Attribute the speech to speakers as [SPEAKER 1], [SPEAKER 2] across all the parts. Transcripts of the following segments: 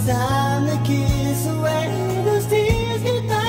[SPEAKER 1] time to kiss away those tears goodbye.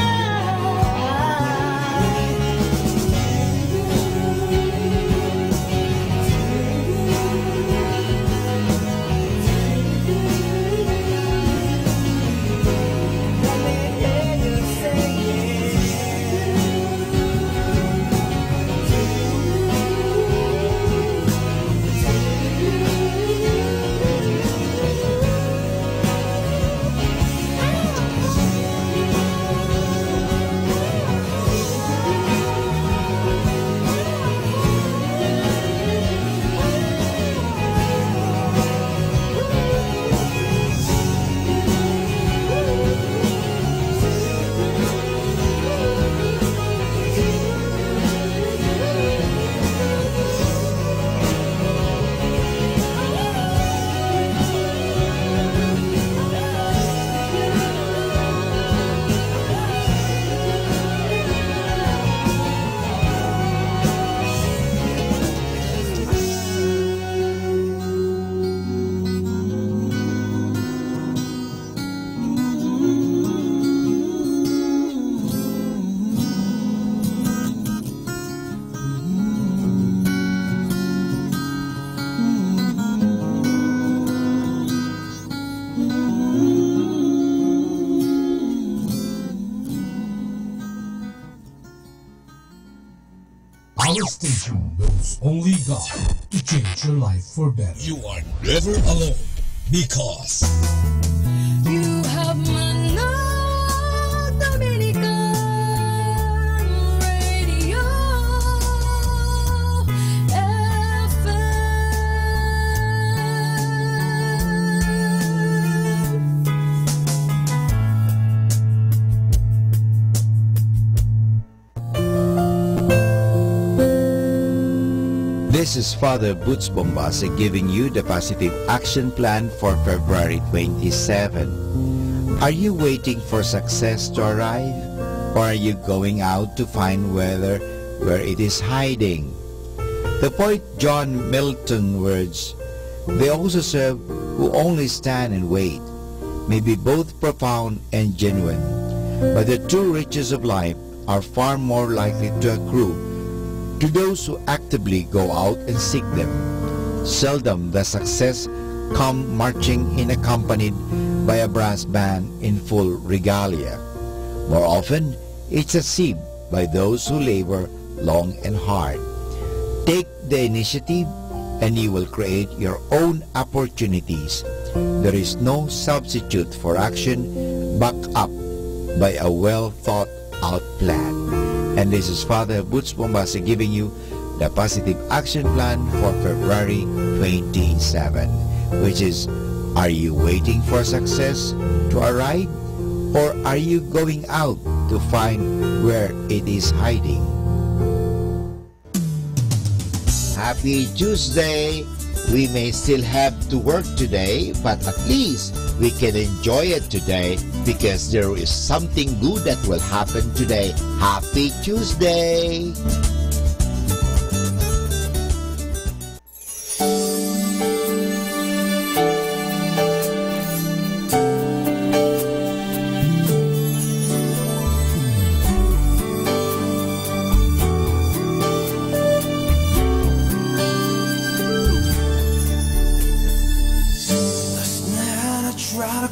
[SPEAKER 2] Our station knows only God to change your life for better.
[SPEAKER 3] You are never alone because
[SPEAKER 4] you have Manaoag Dominican Radio
[SPEAKER 5] This is Father Boots Bombase giving you the positive action plan for February 27. Are you waiting for success to arrive? Or are you going out to find where it is hiding? The poet John Milton's words, "They also serve who only stand and wait," may be both profound and genuine, but the true riches of life are far more likely to accrue to those who actively go out and seek them. Seldom does success come marching in accompanied by a brass band in full regalia. More often, it's achieved by those who labor long and hard. Take the initiative and you will create your own opportunities. There is no substitute for action backed up by a well thought out plan. And this is Father Boots Bombase giving you the positive action plan for February 27, which is, are you waiting for success to arrive, or are you going out to find where it is hiding? Happy Tuesday! We may still have to work today, but at least we can enjoy it today because there is something good that will happen today. Happy Tuesday!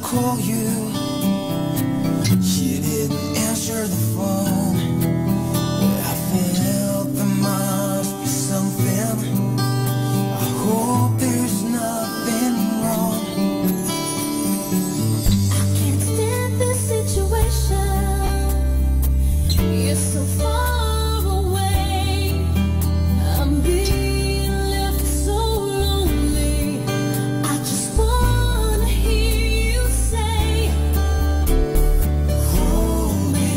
[SPEAKER 1] Call you, you didn't answer the phone. I felt there must be something. I hope there's nothing wrong.
[SPEAKER 4] I can't stand this situation. You're so far away. I'm being left so lonely. I just wanna hear you say,
[SPEAKER 1] Hold me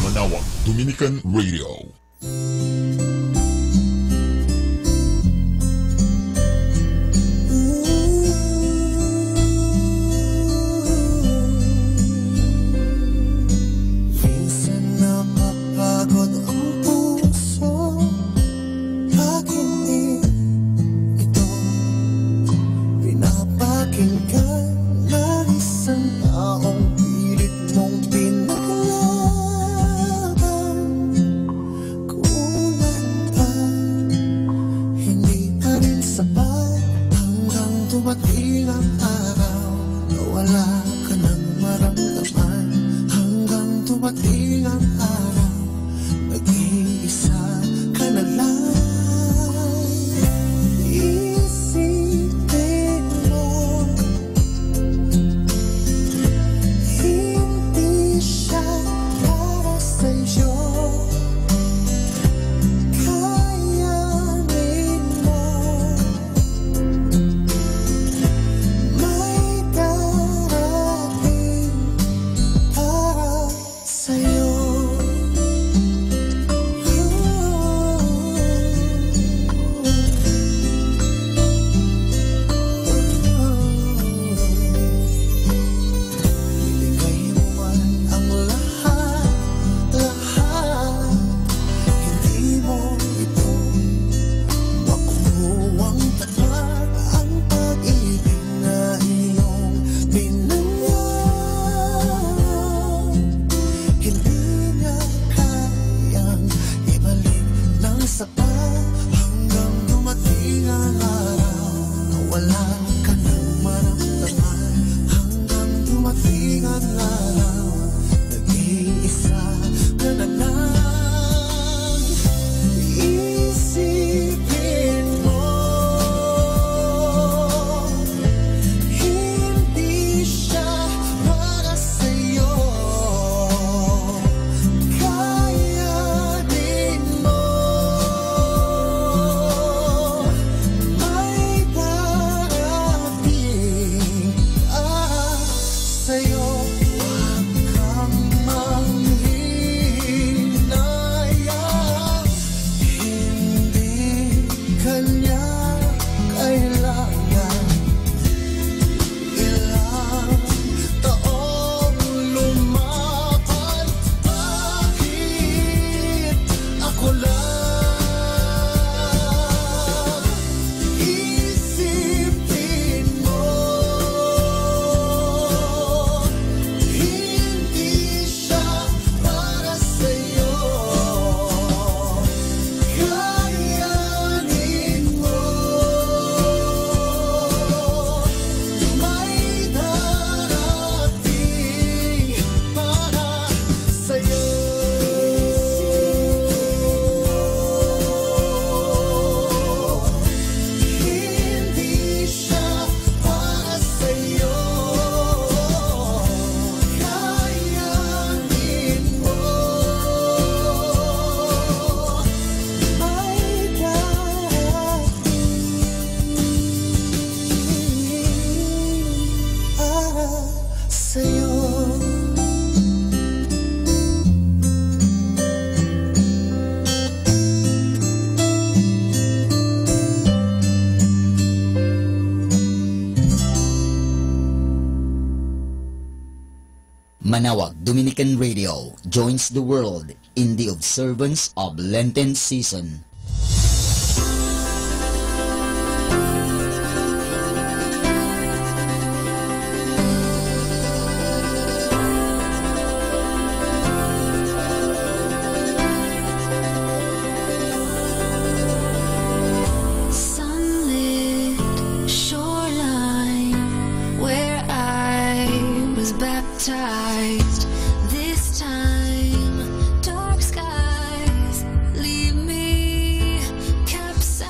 [SPEAKER 3] Manaoag Dominican Radio.
[SPEAKER 6] Manaoag Dominican Radio joins the world in the observance of Lenten season.
[SPEAKER 4] This time, dark skies leave me capsized.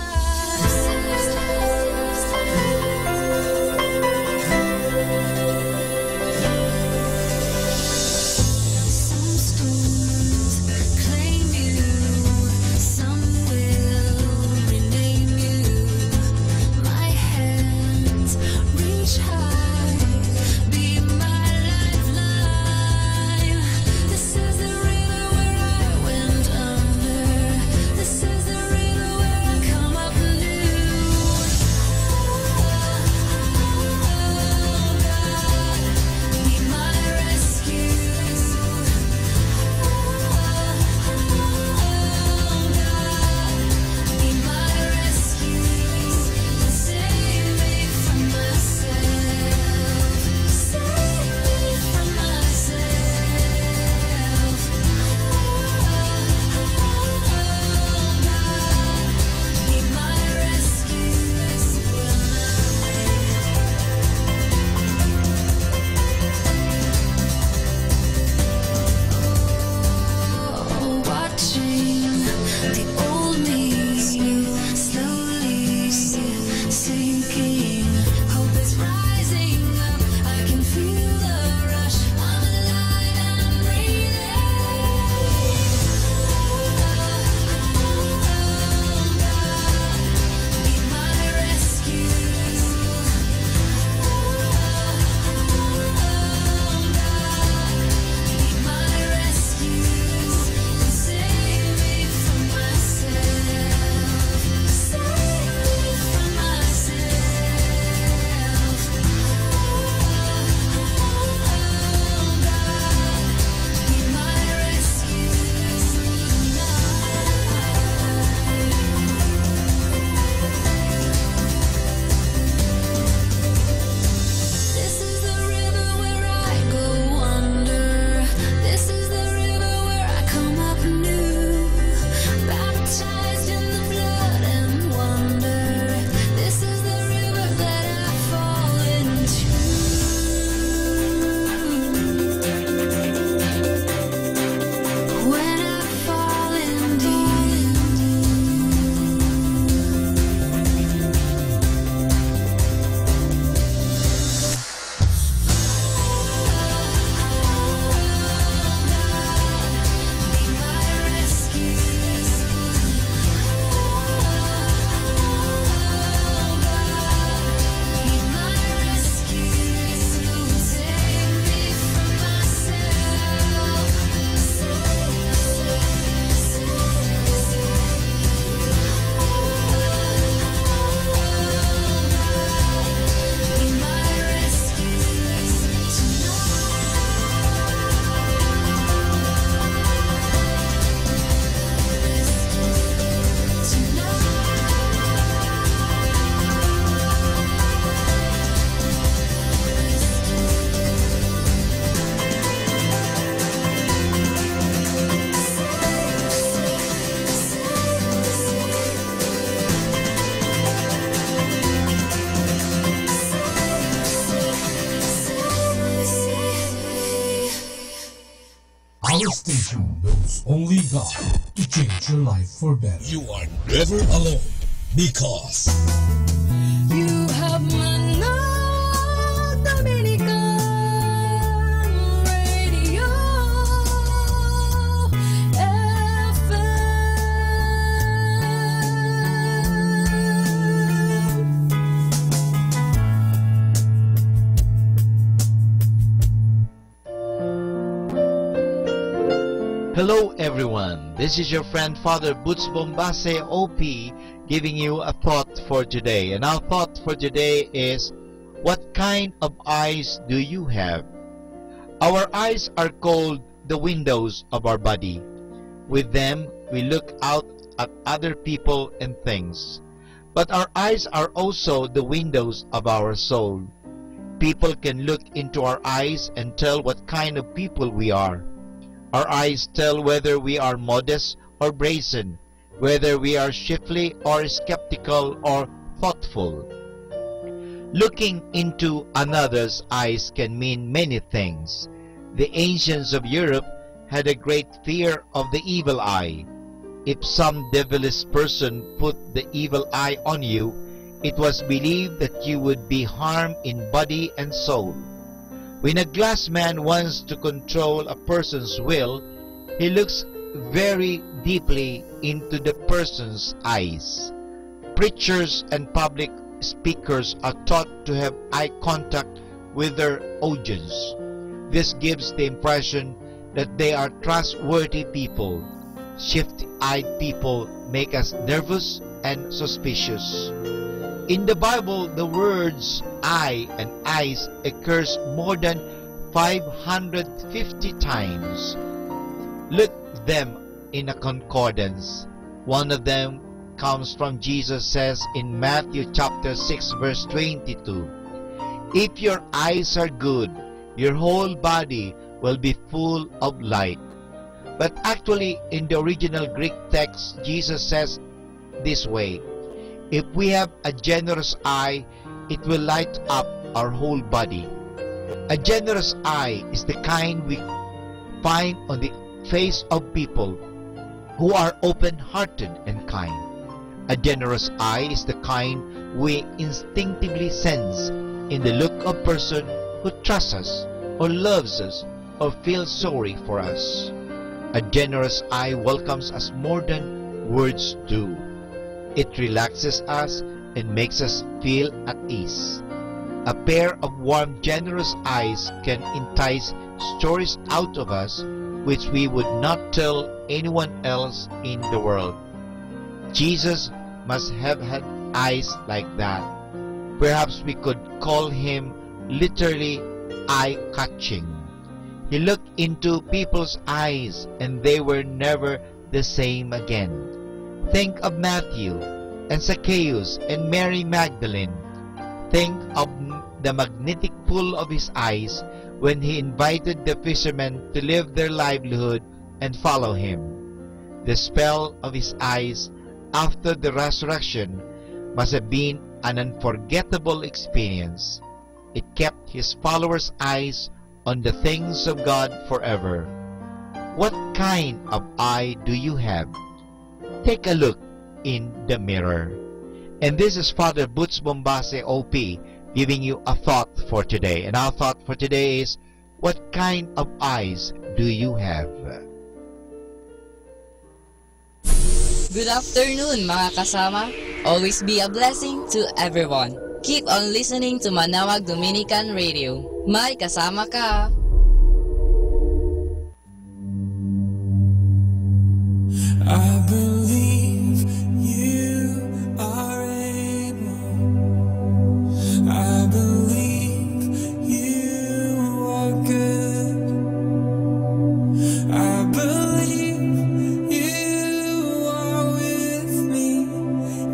[SPEAKER 4] Some storms claim you, some will rename you. My hands reach high, be my lifeline.
[SPEAKER 2] Our station knows only God to change your life for better.
[SPEAKER 7] You are never alone because
[SPEAKER 4] You have Manaoag Dominican Radio FM.
[SPEAKER 5] Hello everyone, this is your friend Father Boots Bombase OP giving you a thought for today. And our thought for today is, what kind of eyes do you have? Our eyes are called the windows of our body. With them, we look out at other people and things. But our eyes are also the windows of our soul. People can look into our eyes and tell what kind of people we are. Our eyes tell whether we are modest or brazen, whether we are shifty or skeptical or thoughtful. Looking into another's eyes can mean many things. The ancients of Europe had a great fear of the evil eye. If some devilish person put the evil eye on you, it was believed that you would be harmed in body and soul. When a glass man wants to control a person's will, he looks very deeply into the person's eyes. Preachers and public speakers are taught to have eye contact with their audience. This gives the impression that they are trustworthy people. Shifty-eyed people make us nervous and suspicious. In the Bible, the words eye and eyes occurs more than 550 times. Look them in a concordance. One of them comes from Jesus says in Matthew chapter 6 verse 22, "If your eyes are good, your whole body will be full of light." But actually in the original Greek text, Jesus says this way, "If we have a generous eye, it will light up our whole body." A generous eye is the kind we find on the face of people who are open-hearted and kind. A generous eye is the kind we instinctively sense in the look of a person who trusts us or loves us or feels sorry for us. A generous eye welcomes us more than words do. It relaxes us and makes us feel at ease. A pair of warm, generous eyes can entice stories out of us which we would not tell anyone else in the world. Jesus must have had eyes like that. Perhaps we could call him literally eye-catching. He looked into people's eyes and they were never the same again. Think of Matthew and Zacchaeus and Mary Magdalene. Think of the magnetic pull of his eyes when he invited the fishermen to leave their livelihood and follow him. The spell of his eyes after the resurrection must have been an unforgettable experience. It kept his followers' eyes on the things of God forever. What kind of eye do you have? Take a look in the mirror. And this is Father Boots Bombase OP giving you a thought for today. And our thought for today is, what kind of eyes do you have?
[SPEAKER 8] Good afternoon mga kasama. Always be a blessing to everyone. Keep on listening to Manaoag Dominican Radio. May kasama ka.
[SPEAKER 1] I believe you are able. I believe you are good. I believe you are with me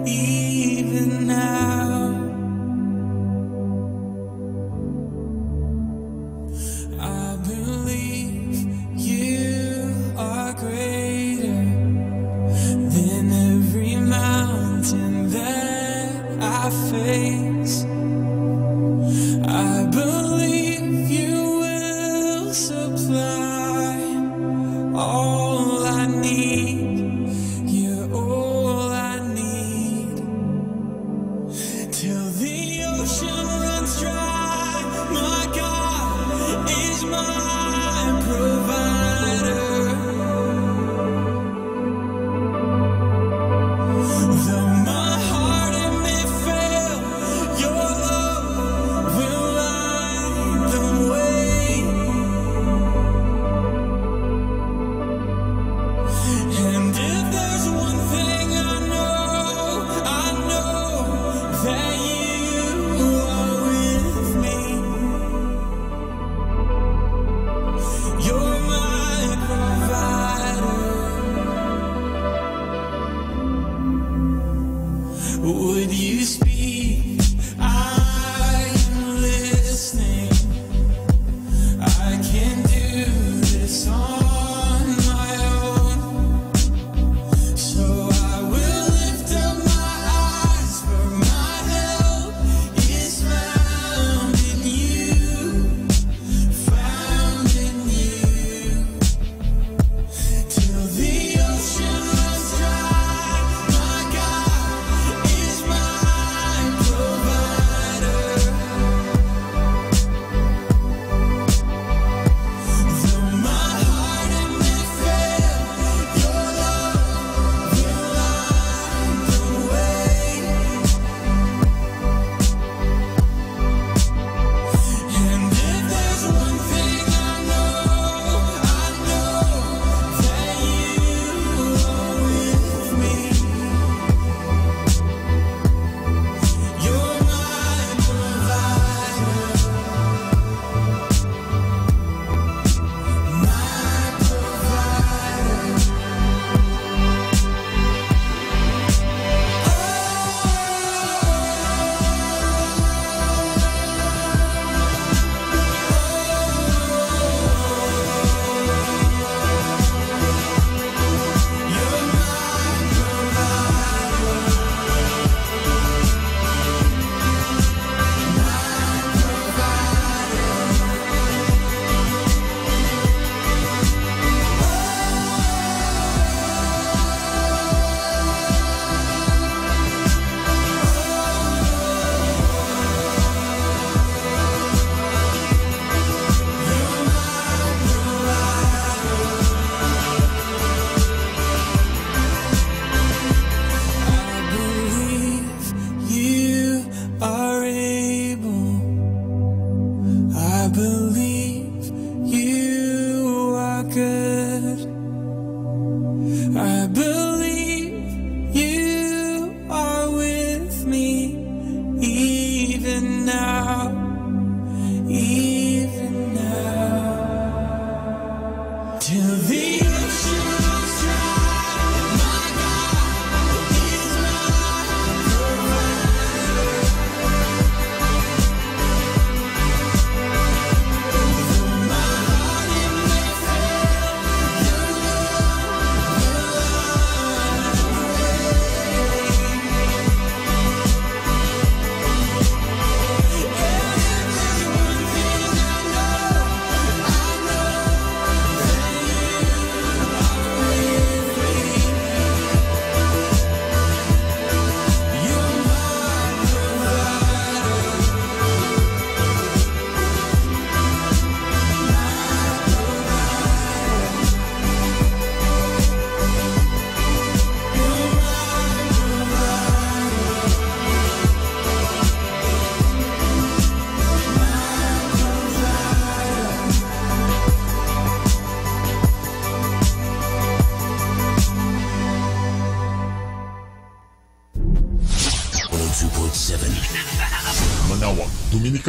[SPEAKER 1] even now. I believe you are greater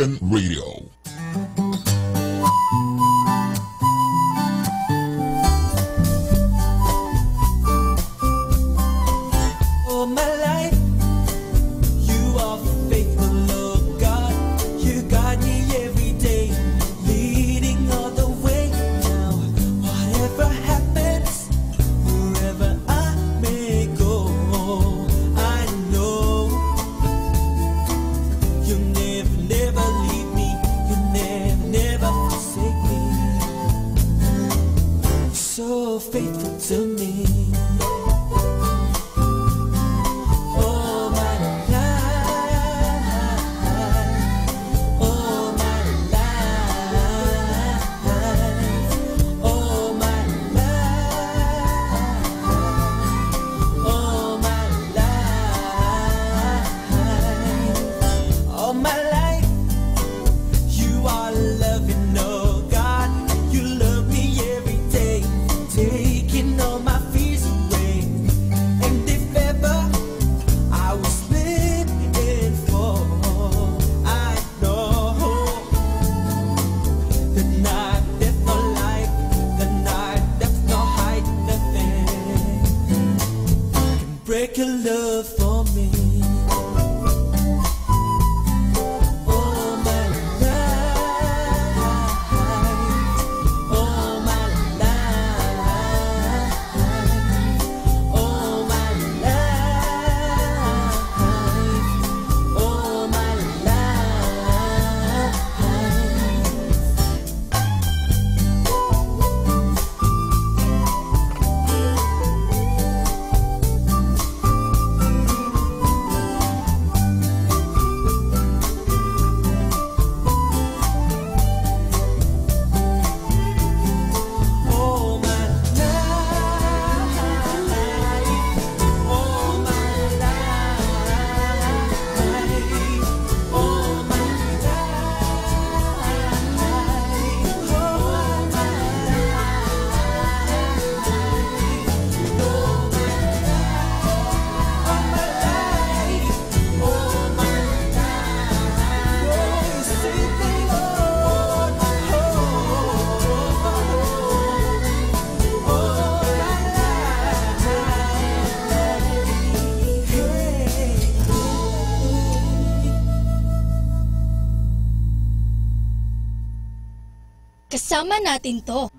[SPEAKER 3] Dominican Radio.
[SPEAKER 9] Kasama natin to.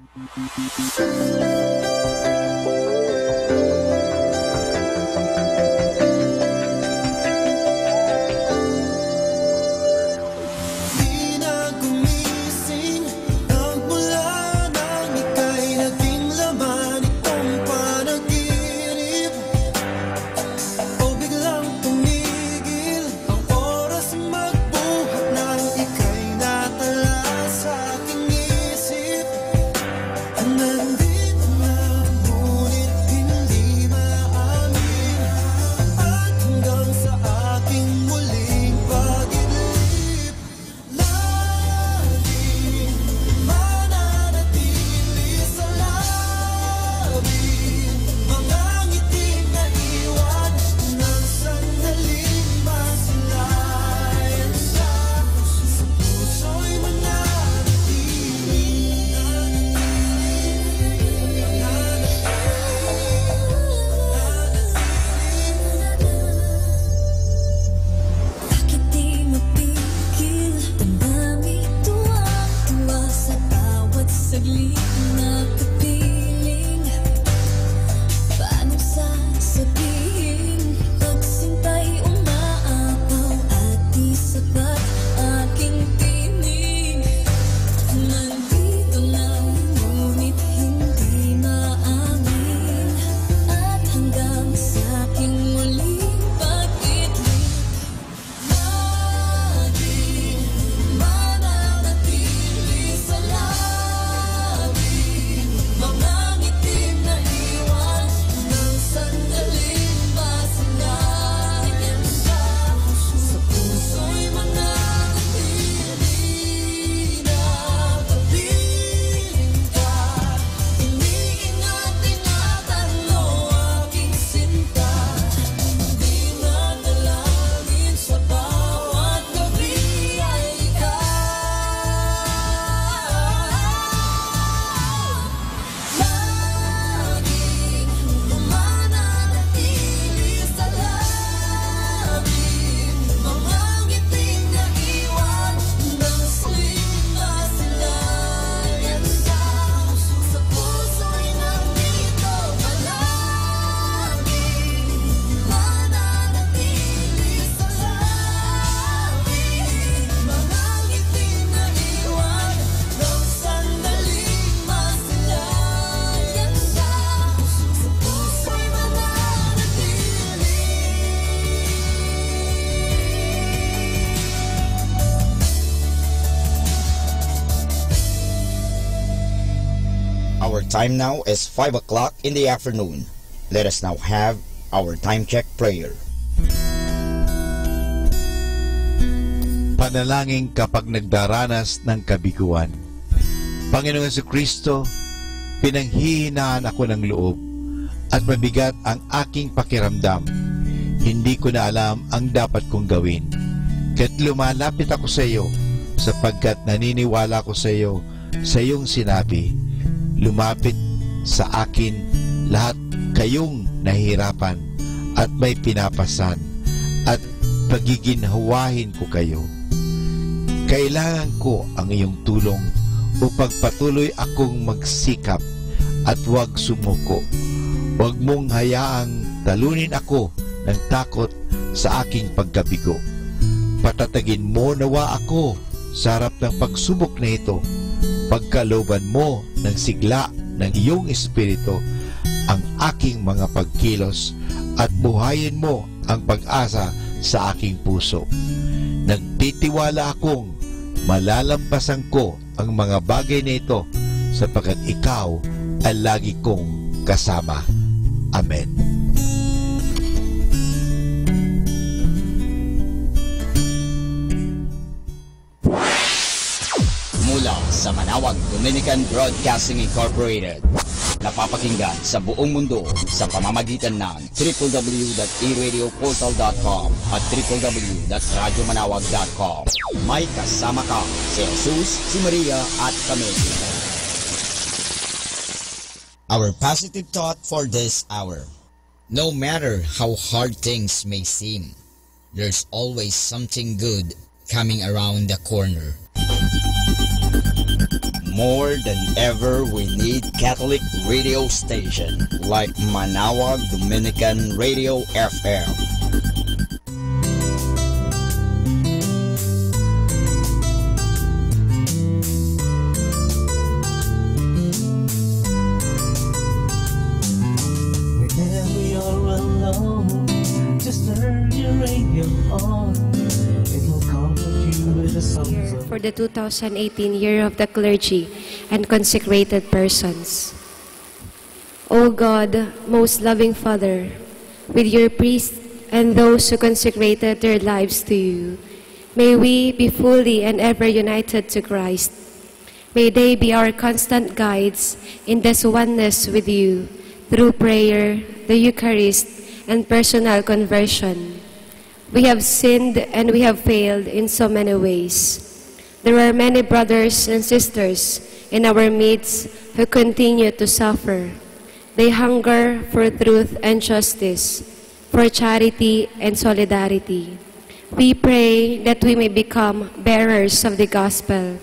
[SPEAKER 6] Our time now is 5 o'clock in the afternoon. Let us now have our time check prayer.
[SPEAKER 5] Panalangin kapag nagdaranas ng kabiguan. Panginoong Jesucristo, pinanghihinaan ako ng loob at mabigat ang aking pakiramdam. Hindi ko na alam ang dapat kong gawin. Kaya't lumalapit ako sa iyo sapagkat naniniwala ko sa iyo sa iyong sinabi. Lumapit sa akin lahat kayong nahihirapan at may pinapasan at pagiginhawahin ko kayo. Kailangan ko ang iyong tulong upang patuloy akong magsikap at huwag sumuko. Huwag mong hayaang talunin ako ng takot sa aking pagkabigo. Patatagin mo nawa ako sa harap ng pagsubok na ito. Pagkalooban mo ng sigla ng iyong espiritu ang aking mga pagkilos at buhayin mo ang pag-asa sa aking puso. Nagtitiwala akong malalampasan ko ang mga bagay na ito sapagkat ikaw ay lagi kong kasama. Amen.
[SPEAKER 6] Mula sa Manaoag Dominican Broadcasting Incorporated, napapakinggan sa buong mundo sa pamamagitan ng www.eradioportal.com at www.radyomanawag.com. May kasama ka si Jesus, si Maria at kami. Our positive thought for this hour. No matter how hard things may seem, there's always something good coming around the corner. More than ever, we need Catholic radio station like Manaoag Dominican Radio FM.
[SPEAKER 1] Whenever you're alone, just turn your radio on. It'll comfort you with the songs of
[SPEAKER 10] For the 2018 Year of the Clergy and Consecrated Persons. O God, most loving Father, with your priests and those who consecrated their lives to you, may we be fully and ever united to Christ. May they be our constant guides in this oneness with you through prayer, the Eucharist, and personal conversion. We have sinned and we have failed in so many ways. There are many brothers and sisters in our midst who continue to suffer. They hunger for truth and justice, for charity and solidarity. We pray that we may become bearers of the gospel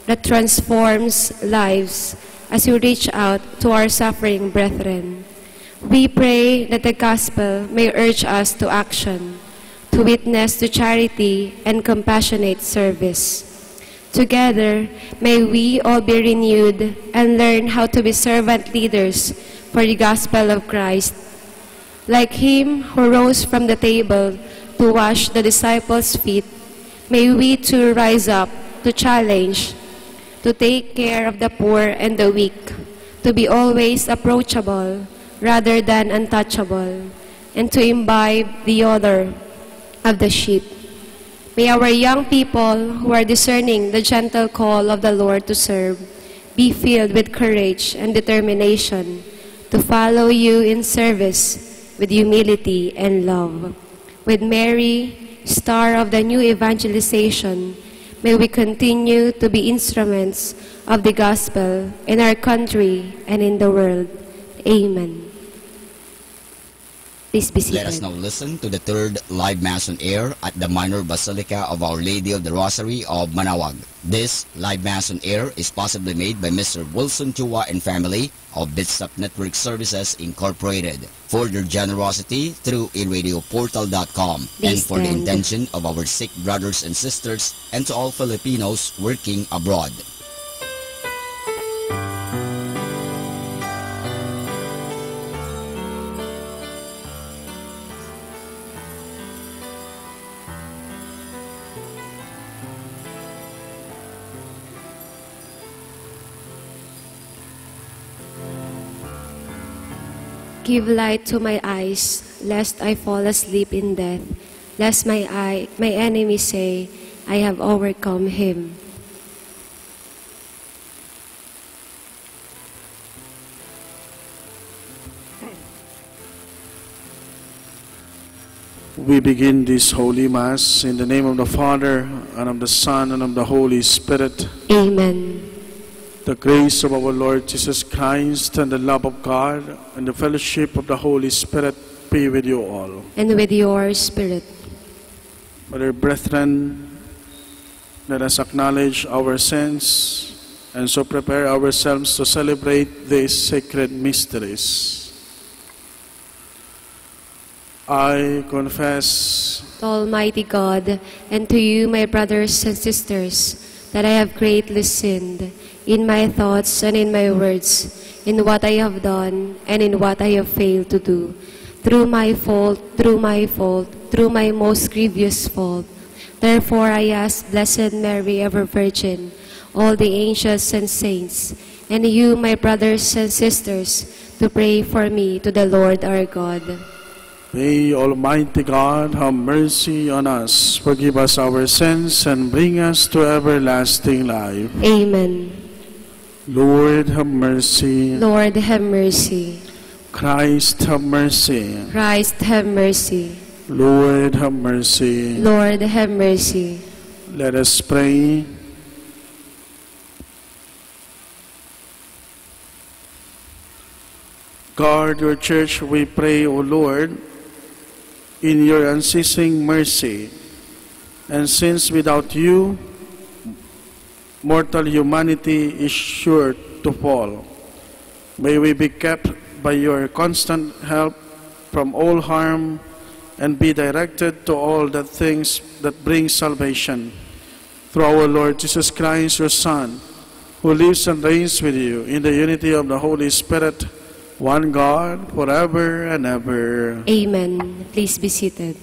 [SPEAKER 10] that transforms lives as we reach out to our suffering brethren. We pray that the gospel may urge us to action, to witness to charity and compassionate service. Together, may we all be renewed and learn how to be servant leaders for the gospel of Christ. Like him who rose from the table to wash the disciples' feet, may we too rise up to challenge, to take care of the poor and the weak, to be always approachable rather than untouchable, and to imbibe the odor of the sheep. May our young people who are discerning the gentle call of the Lord to serve be filled with courage and determination to follow you in service with humility and love. With Mary, star of the new evangelization, may we continue to be instruments of the gospel in our country and in the world. Amen. Please be seated.
[SPEAKER 6] Let us now listen to the third live Mass on air at the Minor Basilica of Our Lady of the Rosary of Manaoag. This live Mass on air is possibly made by Mr. Wilson Chua and family of Bitsap Network Services Incorporated for their generosity through eradioportal.com and for the intention of our sick brothers and sisters and to all Filipinos working abroad.
[SPEAKER 10] give light to my eyes, lest I fall asleep in death, lest my enemy say, I have overcome him.
[SPEAKER 11] We begin this Holy Mass in the name of the Father, and of the Son, and of the Holy Spirit.
[SPEAKER 10] Amen.
[SPEAKER 11] The grace of our Lord Jesus Christ, and the love of God, and the fellowship of the Holy Spirit be with you all.
[SPEAKER 10] And with your spirit.
[SPEAKER 11] Dear brethren, let us acknowledge our sins, and so prepare ourselves to celebrate these sacred mysteries. I confess
[SPEAKER 10] to Almighty God, and to you, my brothers and sisters, that I have greatly sinned in my thoughts and in my words, in what I have done and in what I have failed to do, through my most grievous fault. Therefore I ask Blessed Mary, ever Virgin, all the angels and saints, and you, my brothers and sisters, to pray for me to the Lord our God.
[SPEAKER 11] May Almighty God have mercy on us, forgive us our sins, and bring us to everlasting life.
[SPEAKER 10] Amen.
[SPEAKER 11] Lord, have mercy.
[SPEAKER 10] Lord, have mercy.
[SPEAKER 11] Christ, have mercy.
[SPEAKER 10] Christ, have mercy.
[SPEAKER 11] Lord, have mercy.
[SPEAKER 10] Lord, have mercy.
[SPEAKER 11] Let us pray. Guard your church, we pray, O Lord, in your unceasing mercy. And since without you, mortal humanity is sure to fall, may we be kept by your constant help from all harm, and be directed to all the things that bring salvation. Through our Lord Jesus Christ, your Son, who lives and reigns with you in the unity of the Holy Spirit, one God, forever and ever.
[SPEAKER 10] Amen. Please be seated.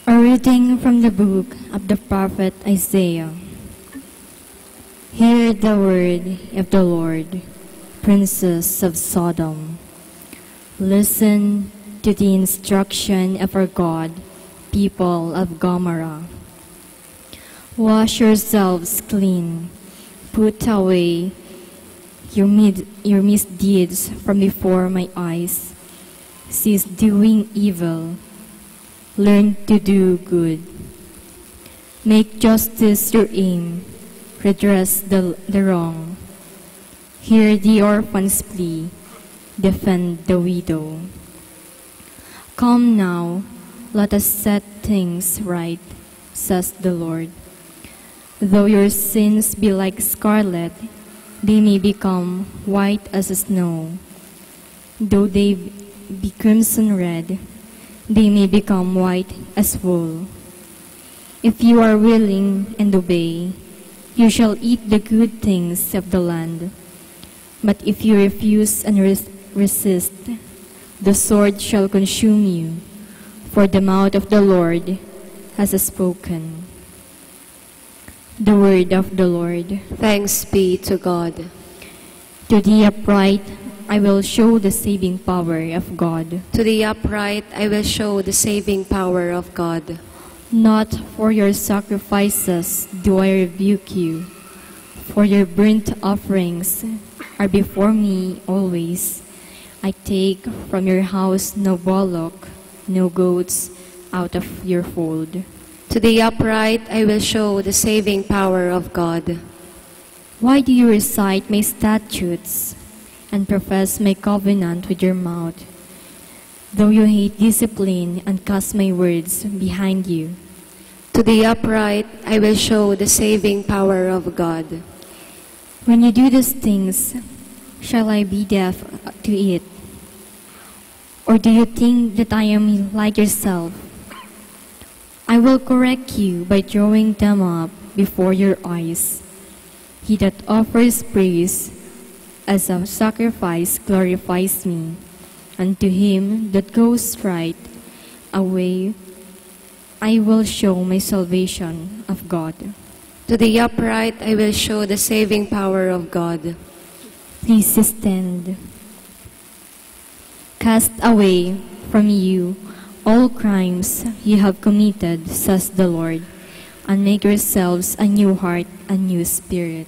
[SPEAKER 12] A reading from the book of the prophet Isaiah. Hear the word of the Lord, princes of Sodom. Listen to the instruction of our God, people of Gomorrah. Wash yourselves clean, put away your misdeeds from before my eyes. Cease doing evil, learn to do good. Make justice your aim, redress the wrong. Hear the orphan's plea, defend the widow. Come now, let us set things right, says the Lord. Though your sins be like scarlet, they may become white as snow. Though they be crimson red, they may become white as wool. If you are willing and obey, you shall eat the good things of the land. But if you refuse and resist, the sword shall consume you, for the mouth of the Lord has spoken. The word of the Lord.
[SPEAKER 10] Thanks be to God.
[SPEAKER 12] To the upright I will show the saving power of God.
[SPEAKER 10] To the upright I will show the saving power of God.
[SPEAKER 12] Not for your sacrifices do I rebuke you, for your burnt offerings are before me always. I take from your house no bullock, no goats out of your fold.
[SPEAKER 10] To the upright I will show the saving power of God.
[SPEAKER 12] Why do you recite my statutes and profess my covenant with your mouth, though you hate discipline and cast my words behind you?
[SPEAKER 10] To the upright I will show the saving power of God.
[SPEAKER 12] When you do these things, shall I be deaf to it? Or do you think that I am like yourself? I will correct you by drawing them up before your eyes. He that offers praise as a sacrifice glorifies me, and to him that goes right away I will show my salvation of God.
[SPEAKER 10] To the upright I will show the saving power of God.
[SPEAKER 12] Please stand. Cast away from you all crimes you have committed, says the Lord, and make yourselves a new heart, a new spirit.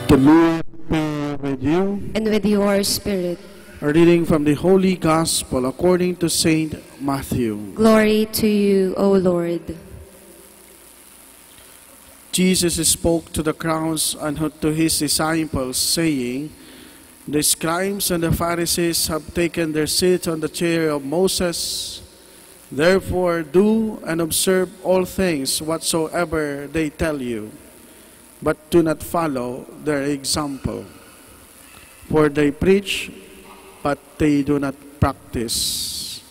[SPEAKER 11] The Lord be with you.
[SPEAKER 10] And with your spirit.
[SPEAKER 11] A reading from the Holy Gospel according to Saint Matthew.
[SPEAKER 10] Glory to you, O Lord.
[SPEAKER 11] Jesus spoke to the crowds and to his disciples, saying, the scribes and the Pharisees have taken their seats on the chair of Moses. Therefore do and observe all things whatsoever they tell you, but do not follow their example. For they preach, but they do not practice.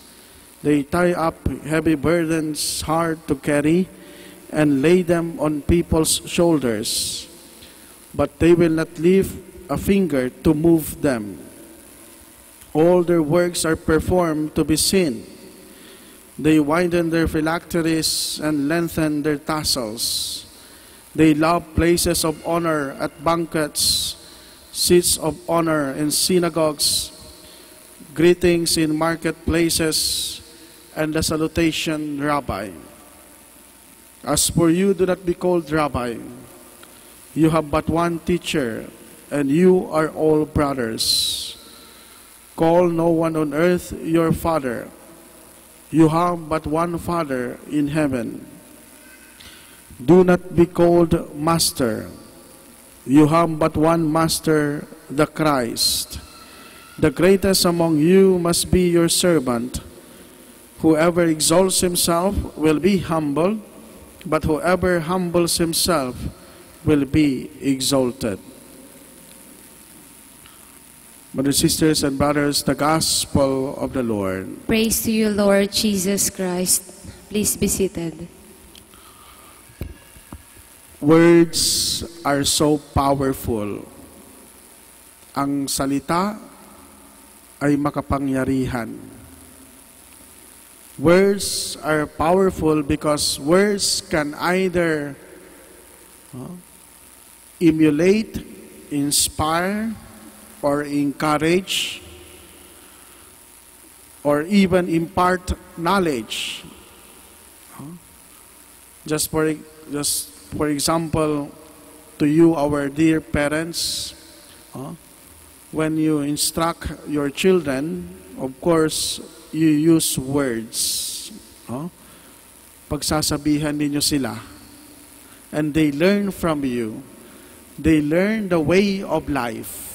[SPEAKER 11] They tie up heavy burdens hard to carry and lay them on people's shoulders, but they will not lift a finger to move them. All their works are performed to be seen. They widen their phylacteries and lengthen their tassels. They love places of honor at banquets, seats of honor in synagogues, greetings in marketplaces, and the salutation, Rabbi. As for you, do not be called Rabbi. You have but one teacher, and you are all brothers. Call no one on earth your father. You have but one Father in heaven. Do not be called Master. You have but one Master, the Christ. The greatest among you must be your servant. Whoever exalts himself will be humbled, but whoever humbles himself will be exalted. Brothers, sisters, and brothers, the Gospel of the Lord.
[SPEAKER 10] Praise to you, Lord Jesus Christ. Please be seated.
[SPEAKER 11] Words are so powerful. Ang salita ay makapangyarihan. Words are powerful because words can either emulate, inspire, or encourage, or even impart knowledge. Just for example, to you, our dear parents, when you instruct your children, of course, you use words. Pagsasabihan ninyo sila. And they learn from you. They learn the way of life.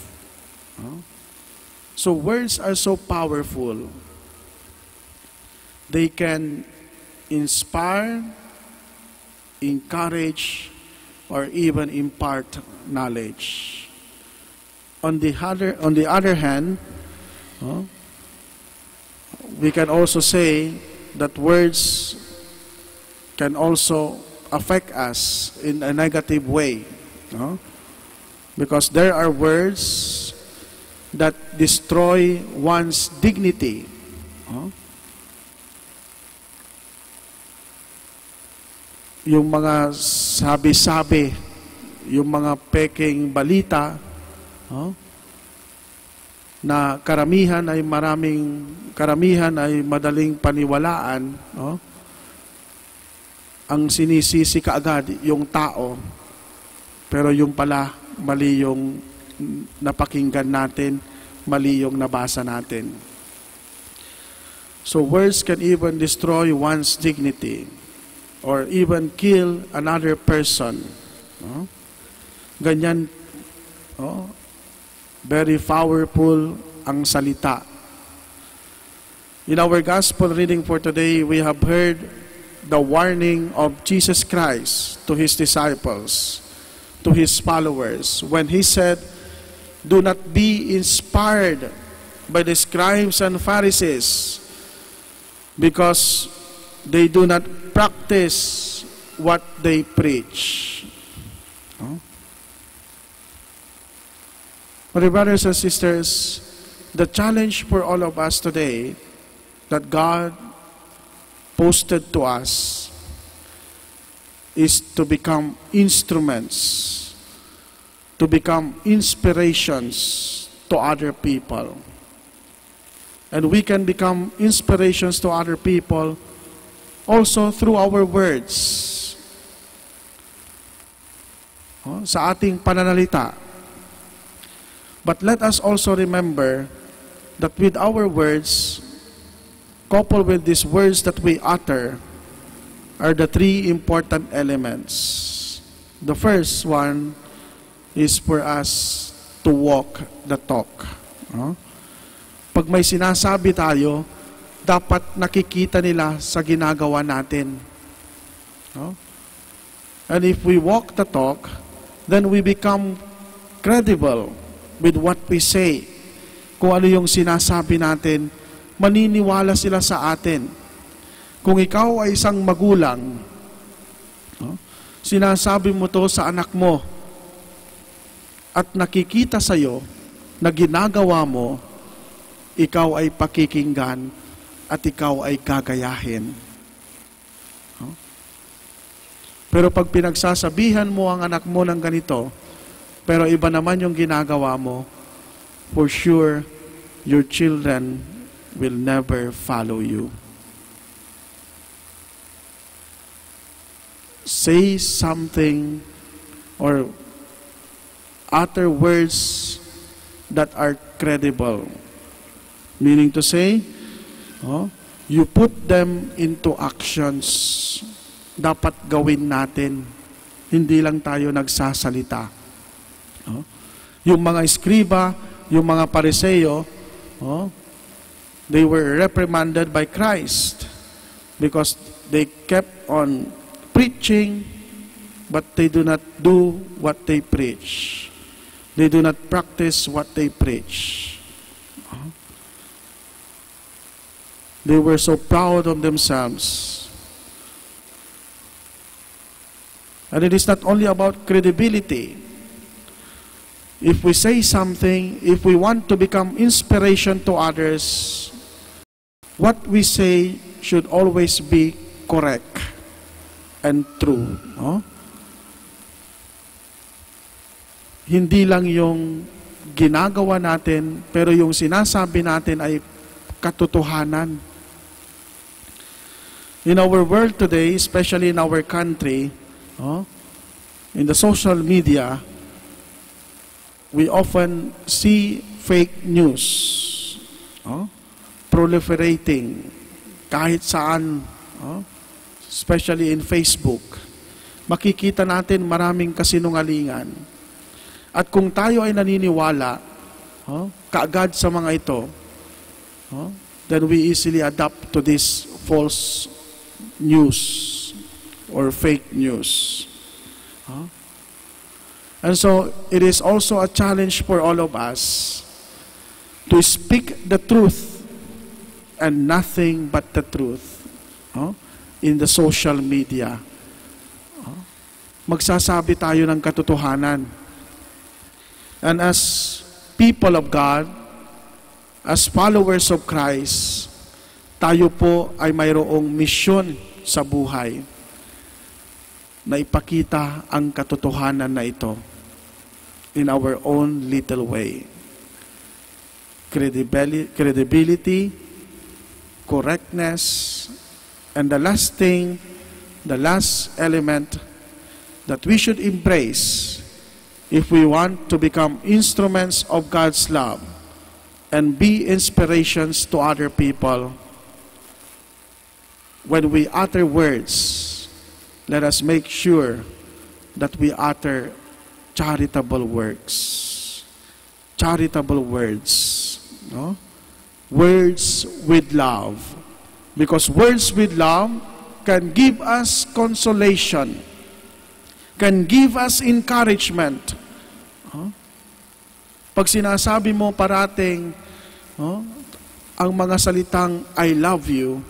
[SPEAKER 11] So words are so powerful. They can inspire, encourage, or even impart knowledge. On the other hand, we can also say that words can also affect us in a negative way. Because there are words that destroy one's dignity. Yung mga sabi-sabi, yung mga peking balita, na karamihan ay madaling paniwalaan, ang sinisisi kaagad yung tao, pero yung pala mali yung napakinggan natin, mali yung nabasa natin. So words can even destroy one's dignity or even kill another person. Ganyan, very powerful ang salita. In our gospel reading for today, we have heard the warning of Jesus Christ to his disciples, to his followers, when he said, do not be inspired by the scribes and Pharisees, because they do not practice what they preach. My brothers and sisters, the challenge for all of us today that God posted to us is to become instruments to become inspirations to other people. And we can become inspirations to other people also through our words. Sa ating pananalita. But let us also remember that with our words, coupled with these words that we utter, are the three important elements. The first one is for us to walk the talk. Pag may sinasabi tayo, dapat nakikita nila sa ginagawa natin. And if we walk the talk, then we become credible with what we say. Kung ano yung sinasabi natin, maniniwala sila sa atin. Kung ikaw ay isang magulang, sinasabi mo to sa anak mo, at nakikita sa'yo na ginagawa mo, ikaw ay pakikinggan at ikaw ay gagayahin. Pero pag pinagsasabihan mo ang anak mo ng ganito, pero iba naman yung ginagawa mo, for sure, your children will never follow you. Say something or utter words that are credible. Meaning to say, you put them into actions. Dapat gawin natin. Hindi lang tayo nagsasalita. Yung mga eskriba, yung mga pariseyo, they were reprimanded by Christ because they kept on preaching, but they do not do what they preach. They do not practice what they preach. They were so proud of themselves. And it is not only about credibility. If we say something, if we want to become inspiration to others, what we say should always be correct and true. Hindi lang yung ginagawa natin, pero yung sinasabi natin ay katotohanan. In our world today, especially in our country, in the social media, we often see fake news proliferating kahit saan, especially in Facebook. Makikita natin maraming kasinungalingan. At kung tayo ay naniniwala kaagad sa mga ito, then we easily adapt to this false news or fake news. And so, it is also a challenge for all of us to speak the truth and nothing but the truth in the social media. Magsasabi tayo ng katotohanan. And as people of God, as followers of Christ, tayo po ay mayroong misyon sa buhay na ipakita ang katotohanan na ito in our own little way. Credibility, correctness, and the last thing, the last element that we should embrace if we want to become instruments of God's love and be inspirations to other people. When we utter words, let us make sure that we utter charitable works. Charitable words. Words with love. Because words with love can give us consolation, can give us encouragement. Pag sinasabi mo parating ang mga salitang I love you,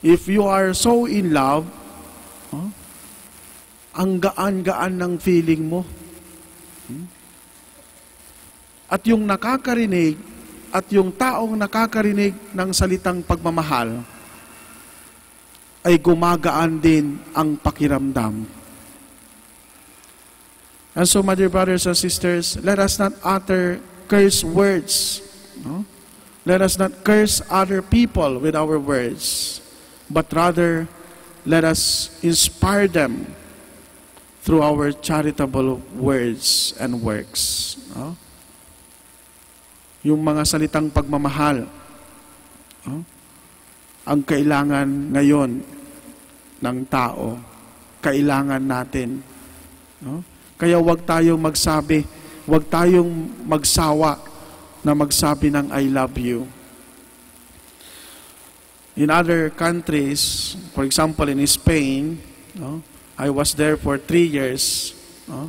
[SPEAKER 11] if you are so in love, ang gaan-gaan ng feeling mo. At yung nakakarinig, at yung taong nakakarinig ng salitang pagmamahal, ay gumagaan din ang pakiramdam. And so, my dear brothers and sisters, let us not utter curse words. No? Let us not curse other people with our words, but rather let us inspire them through our charitable words and works. No? Yung mga salitang pagmamahal, no? Ang kailangan ngayon ng tao, kailangan natin. No? Kaya huwag tayong magsabi, huwag tayong magsawa na magsabi ng I love you. In other countries, for example in Spain, no, I was there for 3 years, no,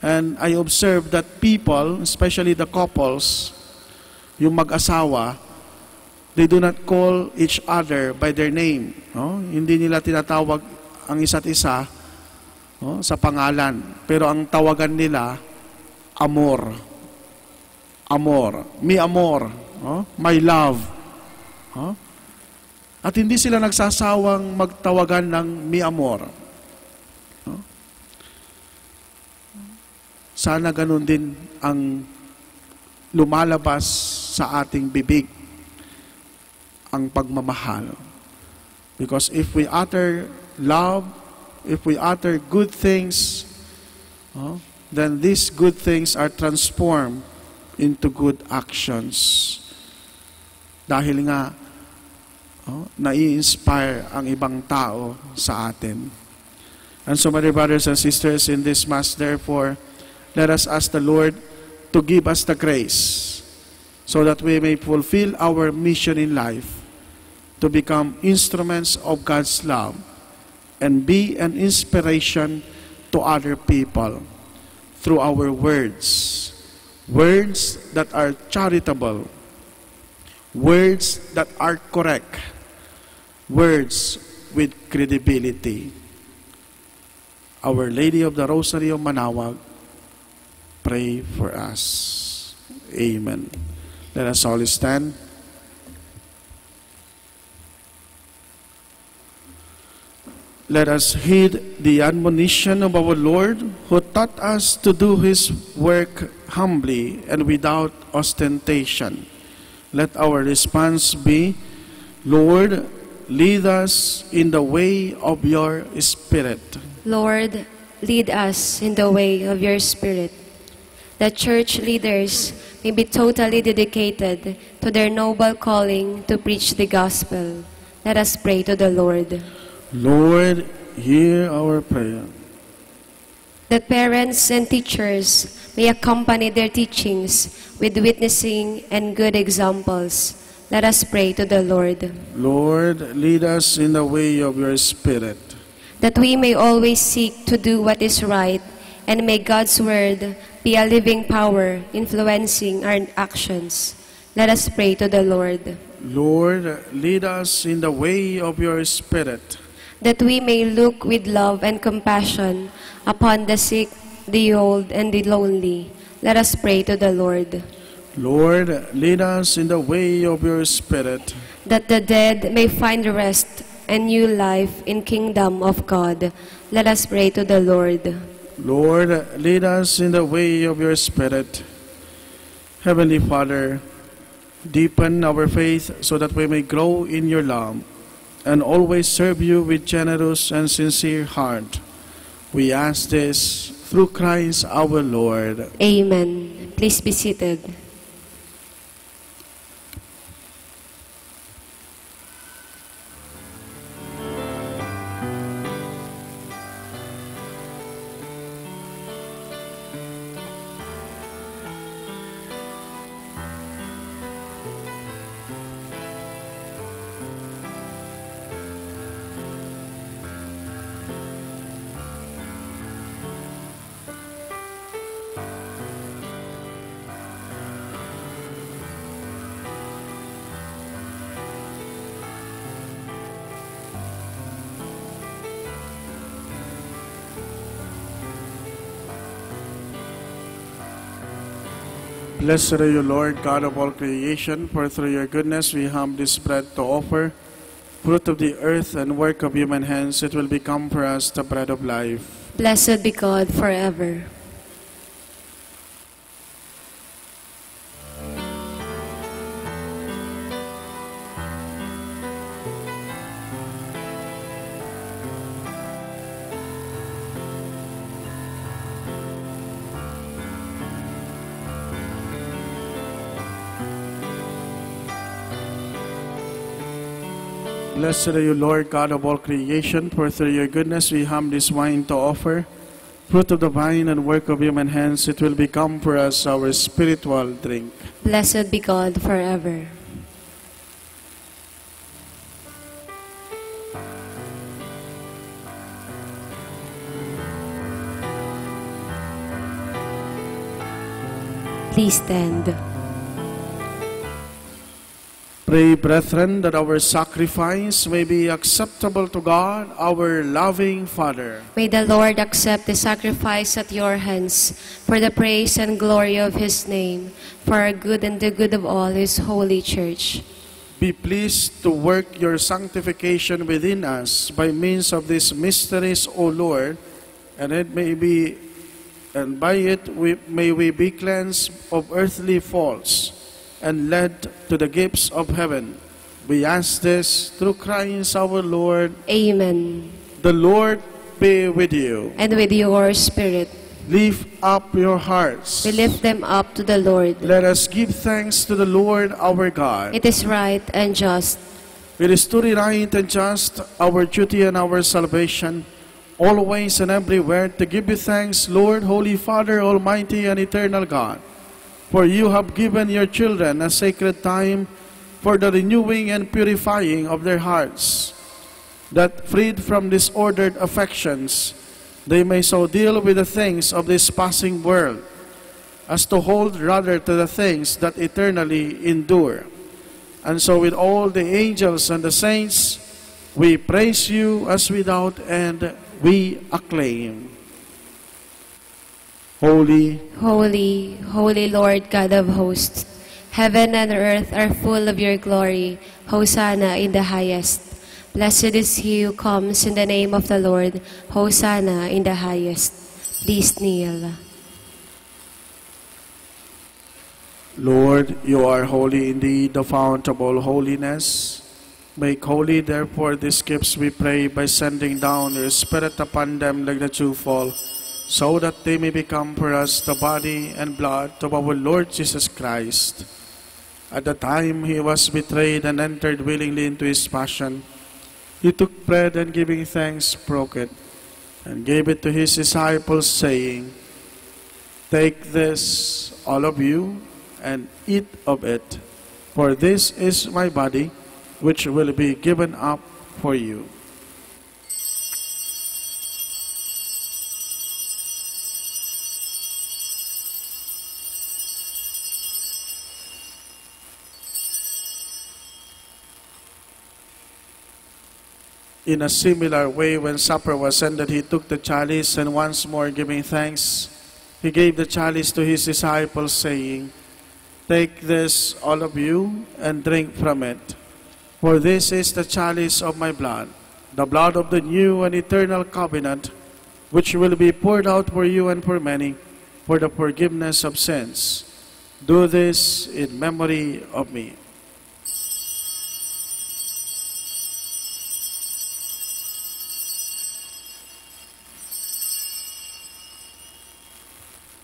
[SPEAKER 11] and I observed that people, especially the couples, yung mag-asawa, they do not call each other by their name. No? Hindi nila tinatawag ang isa't isa, no, sa pangalan. Pero ang tawagan nila, amor. Amor. Mi amor. No? My love. No? At hindi sila nagsasawang magtawagan ng mi amor. No? Sana ganun din ang lumalabas sa ating bibig, ang pagmamahal. Because if we utter love, if we utter good things, then these good things are transformed into good actions. Dahil nga, nai-inspire ang ibang tao sa atin. And so, my dear brothers and sisters, in this Mass, therefore, let us ask the Lord to give us the grace so that we may fulfill our mission in life to become instruments of God's love and be an inspiration to other people through our words. Words that are charitable. Words that are correct. Words with credibility. Our Lady of the Rosary of Manaoag, pray for us. Amen. Let us all stand. Let us heed the admonition of our Lord, who taught us to do His work humbly and without ostentation. Let our response be, Lord, lead us in the way of your Spirit.
[SPEAKER 10] Lord, lead us in the way of your Spirit. That church leaders may be totally dedicated to their noble calling to preach the gospel. Let us pray to the Lord.
[SPEAKER 11] Lord, hear our prayer.
[SPEAKER 10] That parents and teachers may accompany their teachings with witnessing and good examples. Let us pray to the Lord.
[SPEAKER 11] Lord, lead us in the way of your Spirit.
[SPEAKER 10] That we may always seek to do what is right, and may God's word be a living power influencing our actions. Let us pray to the Lord.
[SPEAKER 11] Lord, lead us in the way of your Spirit.
[SPEAKER 10] That we may look with love and compassion upon the sick, the old, and the lonely. Let us pray to the Lord.
[SPEAKER 11] Lord, lead us in the way of your Spirit.
[SPEAKER 10] That the dead may find rest and new life in kingdom of God. Let us pray to the Lord.
[SPEAKER 11] Lord, lead us in the way of your Spirit. Heavenly Father, deepen our faith so that we may grow in your love and always serve you with generous and sincere heart. We ask this through Christ our Lord.
[SPEAKER 10] Amen. Please be seated.
[SPEAKER 11] Blessed are you, Lord, God of all creation, for through your goodness we have this bread to offer, fruit of the earth and work of human hands. It will become for us the bread of life.
[SPEAKER 10] Blessed be God forever.
[SPEAKER 11] Blessed are you, Lord, God of all creation, for through your goodness we have this wine to offer. Fruit of the vine and work of human hands, it will become for us our spiritual drink.
[SPEAKER 10] Blessed be God forever. Please stand.
[SPEAKER 11] Pray, brethren, that our sacrifice may be acceptable to God, our loving Father.
[SPEAKER 10] May the Lord accept the sacrifice at your hands for the praise and glory of his name, for our good and the good of all his holy church.
[SPEAKER 11] Be pleased to work your sanctification within us by means of these mysteries, O Lord, and by it may we be cleansed of earthly faults and led to the gifts of heaven. We ask this through Christ our Lord.
[SPEAKER 10] Amen.
[SPEAKER 11] The Lord be with you.
[SPEAKER 10] And with your spirit.
[SPEAKER 11] Lift up your hearts.
[SPEAKER 10] We lift them up to the Lord.
[SPEAKER 11] Let us give thanks to the Lord our God.
[SPEAKER 10] It is right and just.
[SPEAKER 11] It is truly right and just, our duty and our salvation, always and everywhere to give you thanks, Lord, Holy Father, Almighty and Eternal God. For you have given your children a sacred time for the renewing and purifying of their hearts, that freed from disordered affections, they may so deal with the things of this passing world, as to hold rather to the things that eternally endure. And so with all the angels and the saints, we praise you as without end we acclaim. Holy,
[SPEAKER 10] holy, holy Lord God of hosts, heaven and earth are full of your glory. Hosanna in the highest. Blessed is he who comes in the name of the Lord. Hosanna in the highest. Please kneel.
[SPEAKER 11] Lord, you are holy indeed, the fount of all holiness. Make holy, therefore, these gifts, we pray, by sending down your Spirit upon them like the dewfall, so that they may become for us the body and blood of our Lord Jesus Christ. At the time he was betrayed and entered willingly into his passion, he took bread and giving thanks broke it, and gave it to his disciples, saying, "Take this, all of you, and eat of it, for this is my body, which will be given up for you." In a similar way, when supper was ended, he took the chalice, and once more giving thanks, he gave the chalice to his disciples, saying, "Take this, all of you, and drink from it. For this is the chalice of my blood, the blood of the new and eternal covenant, which will be poured out for you and for many, for the forgiveness of sins. Do this in memory of me."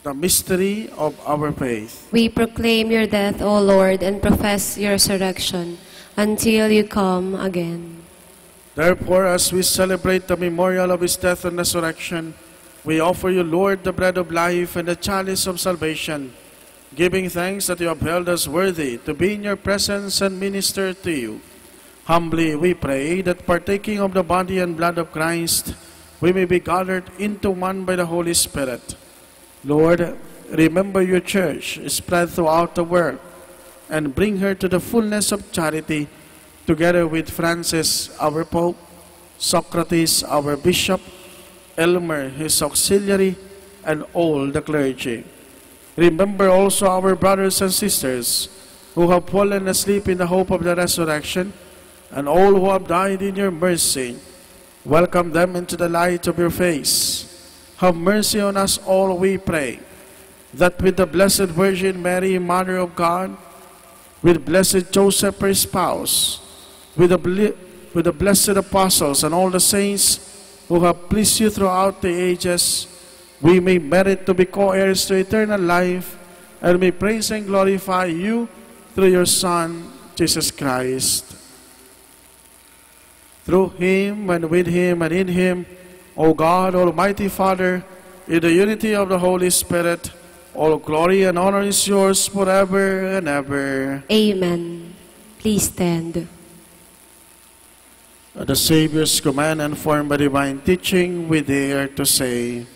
[SPEAKER 11] The mystery of our faith.
[SPEAKER 10] We proclaim your death, O Lord, and profess your resurrection until you come again.
[SPEAKER 11] Therefore, as we celebrate the memorial of his death and resurrection, we offer you, Lord, the bread of life and the chalice of salvation, giving thanks that you have held us worthy to be in your presence and minister to you. Humbly we pray that, partaking of the body and blood of Christ, we may be gathered into one by the Holy Spirit. Lord, remember your church spread throughout the world, and bring her to the fullness of charity, together with Francis, our Pope, Socrates, our Bishop, Elmer, his auxiliary, and all the clergy. Remember also our brothers and sisters who have fallen asleep in the hope of the resurrection, and all who have died in your mercy. Welcome them into the light of your face. Have mercy on us all, we pray, that with the Blessed Virgin Mary, Mother of God, with blessed Joseph, her spouse, with the blessed apostles and all the saints who have pleased you throughout the ages, we may merit to be co-heirs to eternal life, and may praise and glorify you through your Son, Jesus Christ. through him, and with him, and in him, O God, Almighty Father, in the unity of the Holy Spirit, all glory and honor is yours forever and ever.
[SPEAKER 10] Amen. Please stand.
[SPEAKER 11] At the Savior's command and formed by divine teaching, we dare to say,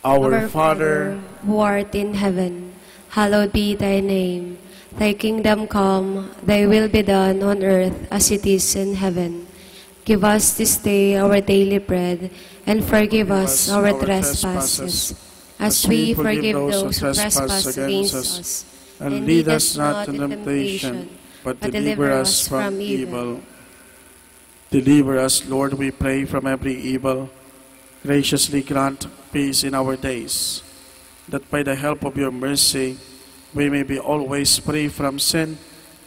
[SPEAKER 11] Our Father,
[SPEAKER 10] who art in heaven, hallowed be thy name. Thy kingdom come, thy will be done on earth as it is in heaven. Give us this day our daily bread, and forgive us our trespasses, as we forgive those who trespass against us. And lead us not into temptation, but deliver us from evil.
[SPEAKER 11] Deliver us, Lord, we pray, from every evil. Graciously grant peace in our days, that by the help of your mercy, we may be always free from sin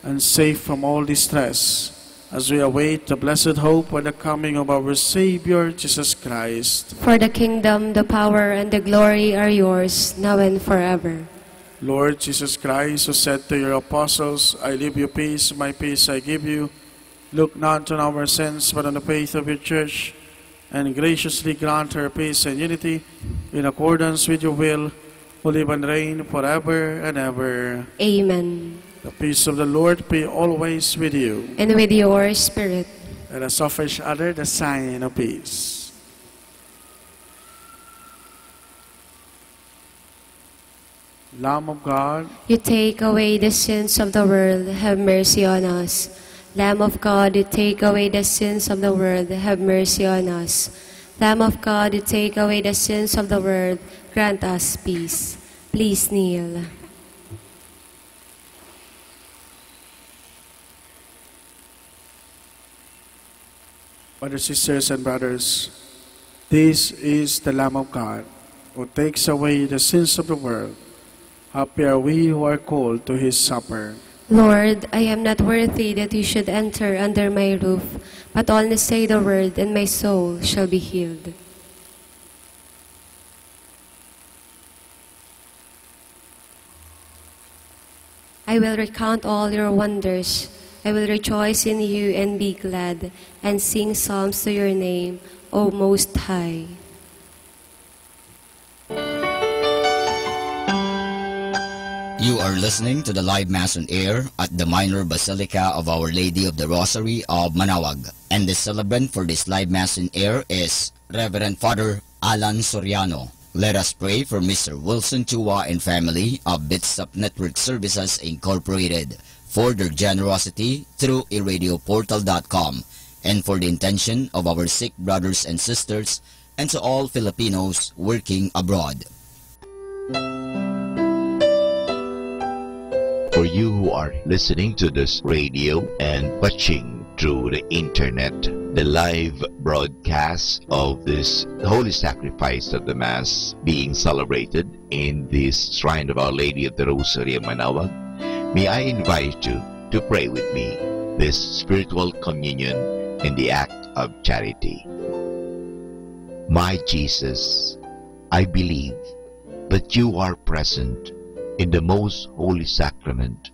[SPEAKER 11] and safe from all distress, as we await the blessed hope and the coming of our Savior, Jesus Christ.
[SPEAKER 10] For the kingdom, the power, and the glory are yours, now and forever.
[SPEAKER 11] Lord Jesus Christ, who said to your apostles, I leave you peace, my peace I give you, look not on our sins, but on the faith of your church, and graciously grant her peace and unity, in accordance with your will, who live and reign forever and ever.
[SPEAKER 10] Amen.
[SPEAKER 11] The peace of the Lord be always with you.
[SPEAKER 10] And with your spirit.
[SPEAKER 11] Let us offer each other the sign of peace. Lamb of God,
[SPEAKER 10] you take away the sins of the world, have mercy on us. Lamb of God, you take away the sins of the world, have mercy on us. Lamb of God, you take away the sins of the world, grant us peace. Please kneel.
[SPEAKER 11] Brothers, sisters, and brothers, this is the Lamb of God, who takes away the sins of the world. Happy are we who are called to his supper.
[SPEAKER 10] Lord, I am not worthy that you should enter under my roof, but only say the word, and my soul shall be healed. I will recount all your wonders. I will rejoice in you and be glad, and sing psalms to your name, O Most High.
[SPEAKER 6] You are listening to the live Mass on air at the Minor Basilica of Our Lady of the Rosary of Manaoag. And the celebrant for this live Mass on air is Reverend Father Alan Soriano. Let us pray for Mr. Wilson Chua and family of Bitsap Network Services Incorporated for their generosity through iradioportal.com, and for the intention of our sick brothers and sisters, and to all Filipinos working abroad.
[SPEAKER 5] For you who are listening to this radio and watching through the internet, the live broadcast of this Holy Sacrifice of the Mass being celebrated in this Shrine of Our Lady of the Rosary of Manaoag, may I invite you to pray with me this spiritual communion in the act of charity. My Jesus, I believe that you are present in the most holy sacrament.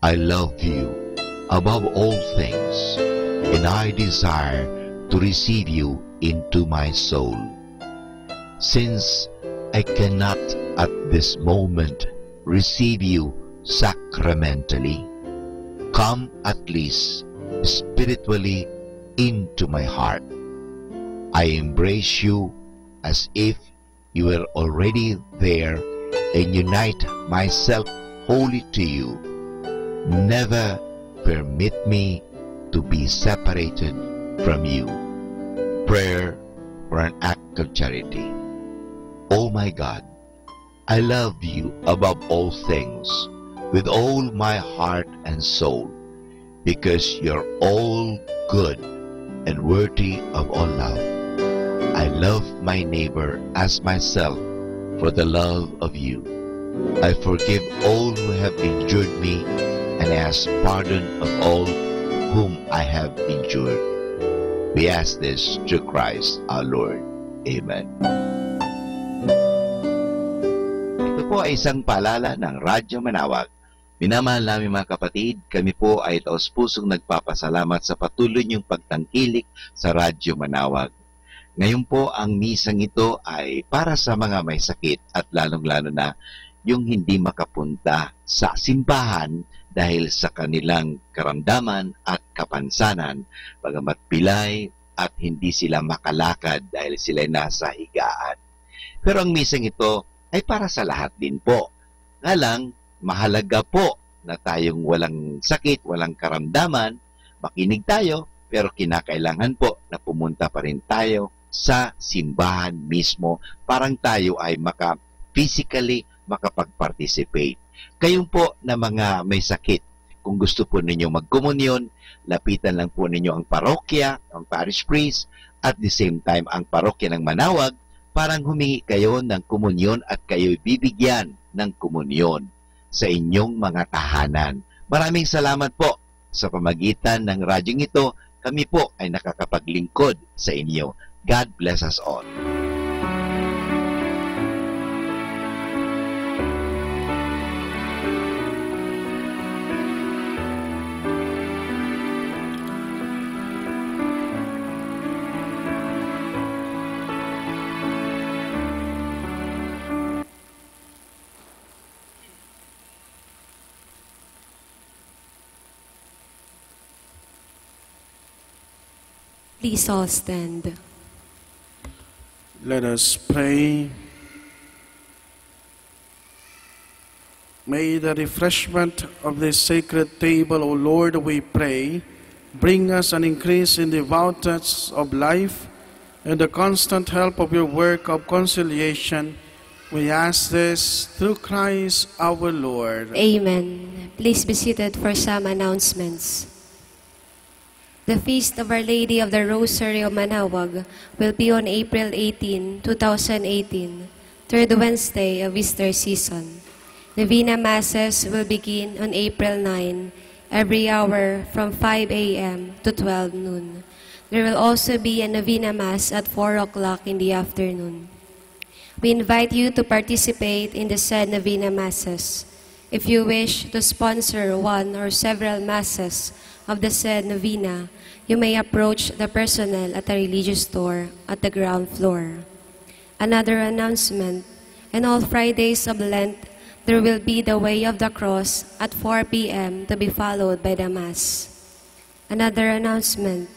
[SPEAKER 5] I love you above all things, and I desire to receive you into my soul. Since I cannot at this moment receive you sacramentally, come at least spiritually into my heart. I embrace you as if you were already there, and unite myself wholly to you. Never permit me to be separated from you. Prayer for an act of charity. Oh my God, I love you above all things, with all my heart and soul, because you're all good and worthy of all love. I love my neighbor as myself for the love of you. I forgive all who have injured me, and ask pardon of all whom I have injured. We ask this through Christ our Lord. Amen. Ito po ay isang paalala ng Radyo Manaoag. Minamahal namin mga kapatid, kami po ay taos-pusong nagpapasalamat sa patuloy niyong pagtangkilik sa Radyo Manaoag. Ngayon po ang misang ito ay para sa mga may sakit at lalong-lalo na yung hindi makapunta sa simbahan dahil sa kanilang karamdaman at kapansanan, bagamat pilay at hindi sila makalakad dahil sila nasa higaan. Pero ang misang ito ay para sa lahat din po. Nga lang, mahalaga po na tayong walang sakit, walang karamdaman, makinig tayo, pero kinakailangan po na pumunta pa rin tayo sa simbahan mismo parang tayo ay physically makapag-participate. Kayong po na mga may sakit, kung gusto po ninyo magkomunyon, lapitan lang po ninyo ang parokya, ang parish priest, at the same time ang parokya ng Manaoag, parang humingi kayo ng komunyon at kayo'y bibigyan ng komunyon sa inyong mga tahanan. Maraming salamat po sa pamagitan ng radyong ito. Kami po ay nakakapaglingkod sa inyo. God bless us all.
[SPEAKER 10] Please all stand.
[SPEAKER 11] Let us pray. May the refreshment of this sacred table, O Lord, we pray, bring us an increase in the devoutness of life and the constant help of your work of conciliation. We ask this through Christ our Lord.
[SPEAKER 10] Amen. Please be seated for some announcements. The Feast of Our Lady of the Rosary of Manaoag will be on April 18, 2018, third Wednesday of Easter season. Novena Masses will begin on April 9, every hour from 5 a.m. to 12 noon. There will also be a Novena Mass at 4 o'clock in the afternoon. We invite you to participate in the said Novena Masses. If you wish to sponsor one or several Masses of the said novena, you may approach the personnel at the religious store at the ground floor. Another announcement, on all Fridays of Lent, there will be the Way of the Cross at 4 p.m. to be followed by the Mass. Another announcement,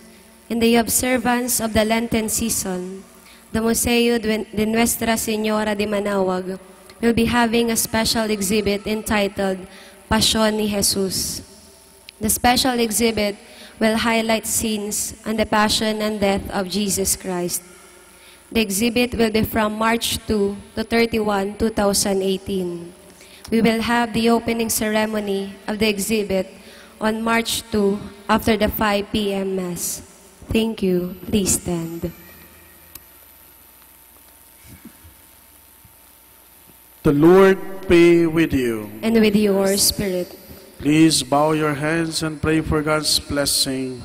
[SPEAKER 10] in the observance of the Lenten season, the Museo de Nuestra Señora de Manaoag will be having a special exhibit entitled Pasión ni Jesús. The special exhibit will highlight scenes on the passion and death of Jesus Christ. The exhibit will be from March 2 to 31, 2018. We will have the opening ceremony of the exhibit on March 2 after the 5 p.m. Mass. Thank you. Please stand.
[SPEAKER 11] The Lord be with you.
[SPEAKER 10] And with your spirit.
[SPEAKER 11] Please bow your heads and pray for God's blessing.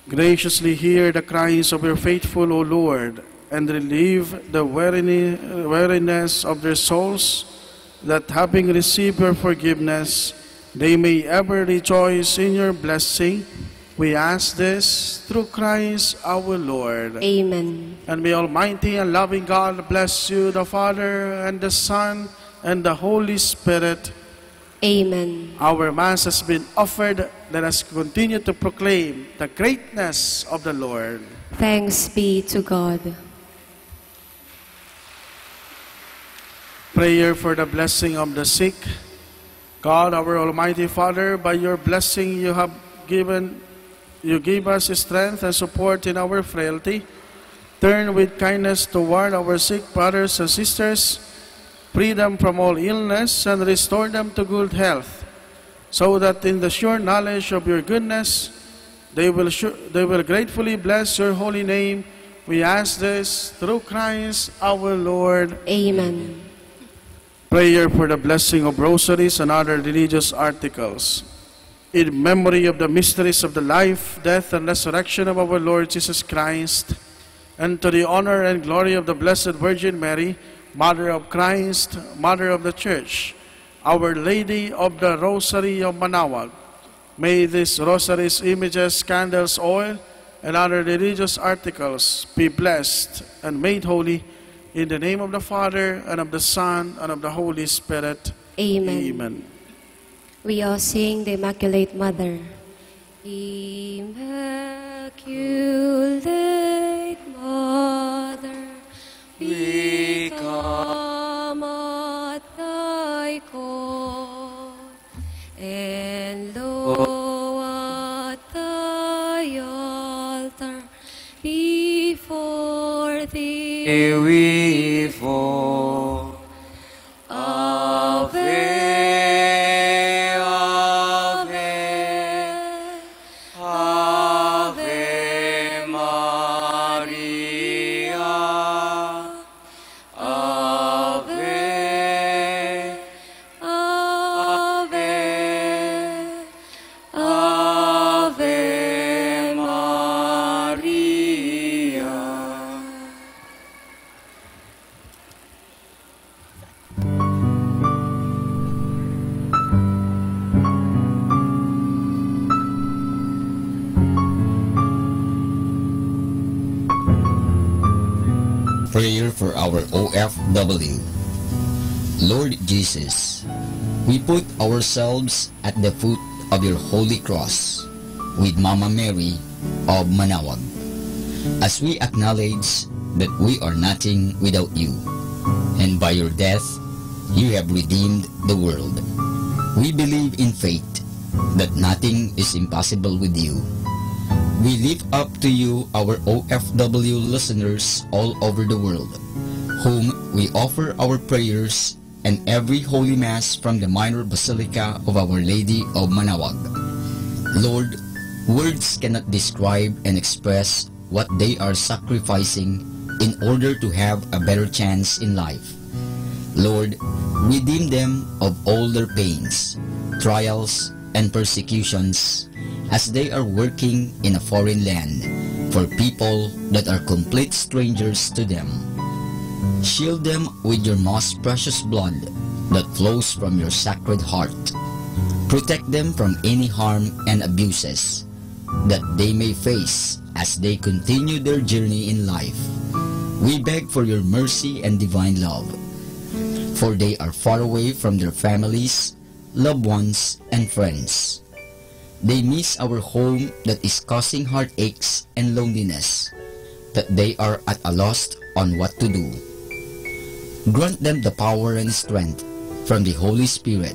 [SPEAKER 11] Graciously hear the cries of your faithful, O Lord, and relieve the weariness of their souls, that having received your forgiveness, they may ever rejoice in your blessing. We ask this through Christ our Lord.
[SPEAKER 10] Amen.
[SPEAKER 11] And may Almighty and loving God bless you, the Father, and the Son, and the Holy Spirit.
[SPEAKER 10] Amen.
[SPEAKER 11] Our Mass has been offered. Let us continue to proclaim the greatness of the Lord.
[SPEAKER 10] Thanks be to God.
[SPEAKER 11] Prayer for the blessing of the sick. God, our Almighty Father, by your blessing you give us strength and support in our frailty. Turn with kindness toward our sick brothers and sisters. Free them from all illness and restore them to good health, so that in the sure knowledge of your goodness, they will gratefully bless your holy name. We ask this through Christ our Lord.
[SPEAKER 10] Amen.
[SPEAKER 11] Prayer for the blessing of rosaries and other religious articles. In memory of the mysteries of the life, death, and resurrection of our Lord Jesus Christ, and to the honor and glory of the Blessed Virgin Mary, Mother of Christ, Mother of the Church, Our Lady of the Rosary of Manaoag, may these rosaries, images, candles, oil, and other religious articles be blessed and made holy in the name of the Father, and of the Son, and of the Holy Spirit.
[SPEAKER 10] Amen.
[SPEAKER 11] Amen.
[SPEAKER 10] We all sing the Immaculate Mother. Immaculate Mother, we come at thy call, and lo, at thy altar before thee we fall. Ave, Ave, Ave Maria, Ave, Ave, Ave Maria.
[SPEAKER 6] Prayer for our OFW. Lord Jesus, we put ourselves at the foot of your holy cross with Mama Mary of Manaoag, as we acknowledge that we are nothing without you, and by your death you have redeemed the world. We believe in faith that nothing is impossible with you. We lift up to you our OFW listeners all over the world, whom we offer our prayers and every Holy Mass from the Minor Basilica of Our Lady of Manaoag. Lord, words cannot describe and express what they are sacrificing in order to have a better chance in life. Lord, redeem them of all their pains, trials, and persecutions as they are working in a foreign land for people that are complete strangers to them. Shield them with your most precious blood that flows from your sacred heart. Protect them from any harm and abuses that they may face as they continue their journey in life. We beg for your mercy and divine love, for they are far away from their families, loved ones, and friends. They miss our home that is causing heartaches and loneliness, that they are at a loss on what to do. Grant them the power and strength from the Holy Spirit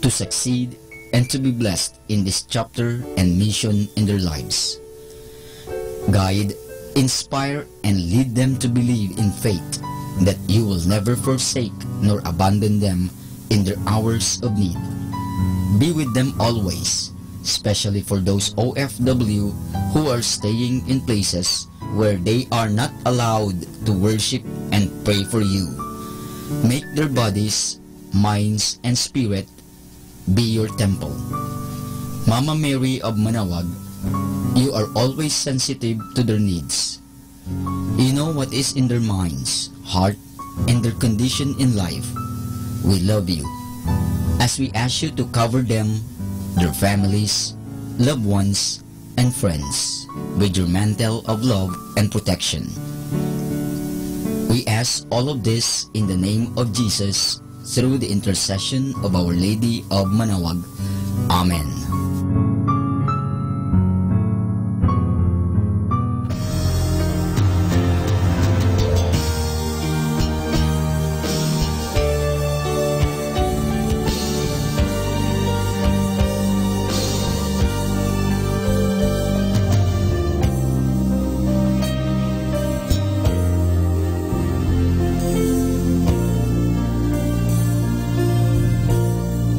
[SPEAKER 6] to succeed and to be blessed in this chapter and mission in their lives. Guide, inspire, and lead them to believe in faith that you will never forsake nor abandon them in their hours of need. Be with them always, especially for those OFW who are staying in places where they are not allowed to worship and pray for you. Make their bodies, minds, and spirit be your temple. Mama Mary of Manaoag, you are always sensitive to their needs. You know what is in their minds, heart, and their condition in life. We love you, as we ask you to cover them, their families, loved ones, and friends with your mantle of love and protection. We ask all of this in the name of Jesus, through the intercession of Our Lady of Manaoag. Amen.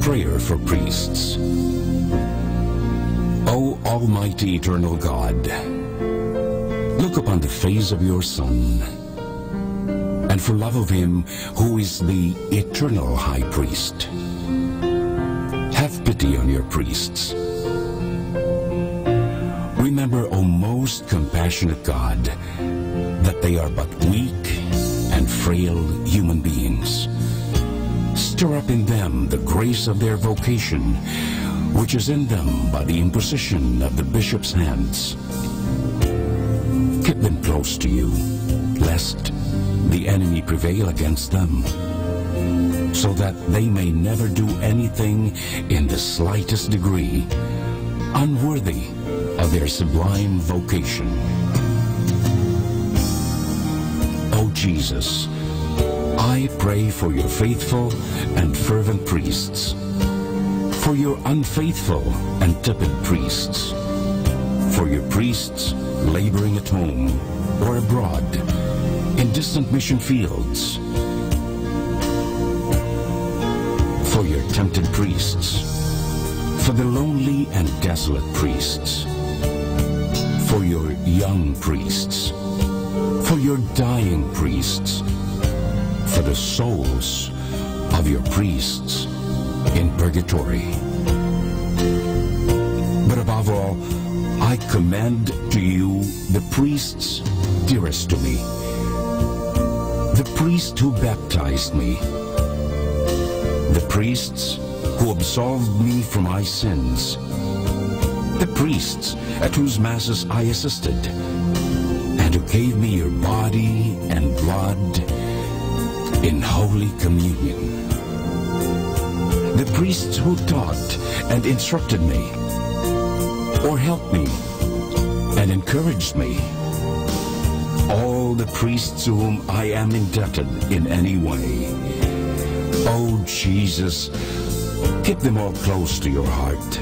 [SPEAKER 13] Prayer for priests. O Almighty Eternal God, look upon the face of your Son, and for love of him who is the eternal High Priest, have pity on your priests. Remember, O most compassionate God, that they are but weak and frail human beings, Stir up in them the grace of their vocation, which is in them by the imposition of the bishop's hands. Keep them close to you, lest the enemy prevail against them, so that they may never do anything in the slightest degree unworthy of their sublime vocation. O Jesus, I pray for your faithful and fervent priests, for your unfaithful and tepid priests, for your priests laboring at home or abroad in distant mission fields, for your tempted priests, for the lonely and desolate priests, for your young priests, for your dying priests, for the souls of your priests in purgatory. But above all, I commend to you the priests dearest to me, the priest who baptized me, the priests who absolved me from my sins, the priests at whose masses I assisted, and who gave me your body and blood in Holy Communion, the priests who taught and instructed me, or helped me and encouraged me, all the priests to whom I am indebted in any way. Oh Jesus, keep them all close to your heart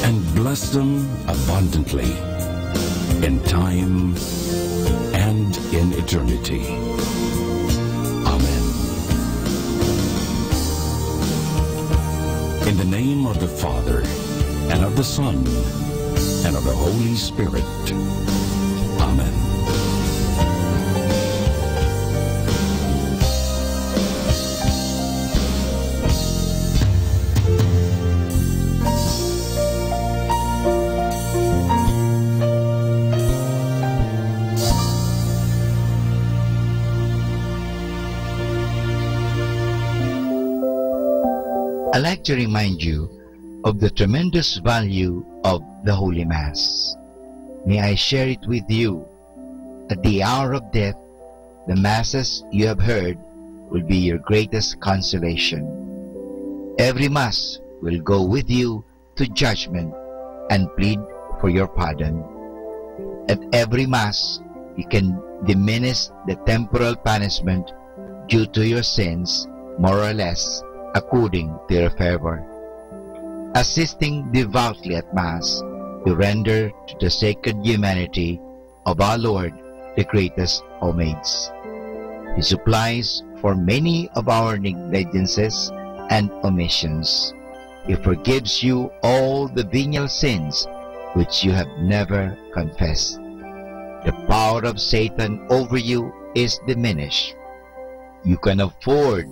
[SPEAKER 13] and bless them abundantly in time and in eternity. Amen. In the name of the Father, and of the Son, and of the Holy Spirit. Amen.
[SPEAKER 5] I'd like to remind you of the tremendous value of the Holy Mass. May I share it with you. At the hour of death, the Masses you have heard will be your greatest consolation. Every Mass will go with you to judgment and plead for your pardon. At every Mass, you can diminish the temporal punishment due to your sins, more or less, according to your fervor. Assisting devoutly at Mass to render to the sacred humanity of our Lord the greatest homage. He supplies for many of our negligences and omissions. He forgives you all the venial sins which you have never confessed. The power of Satan over you is diminished. You can afford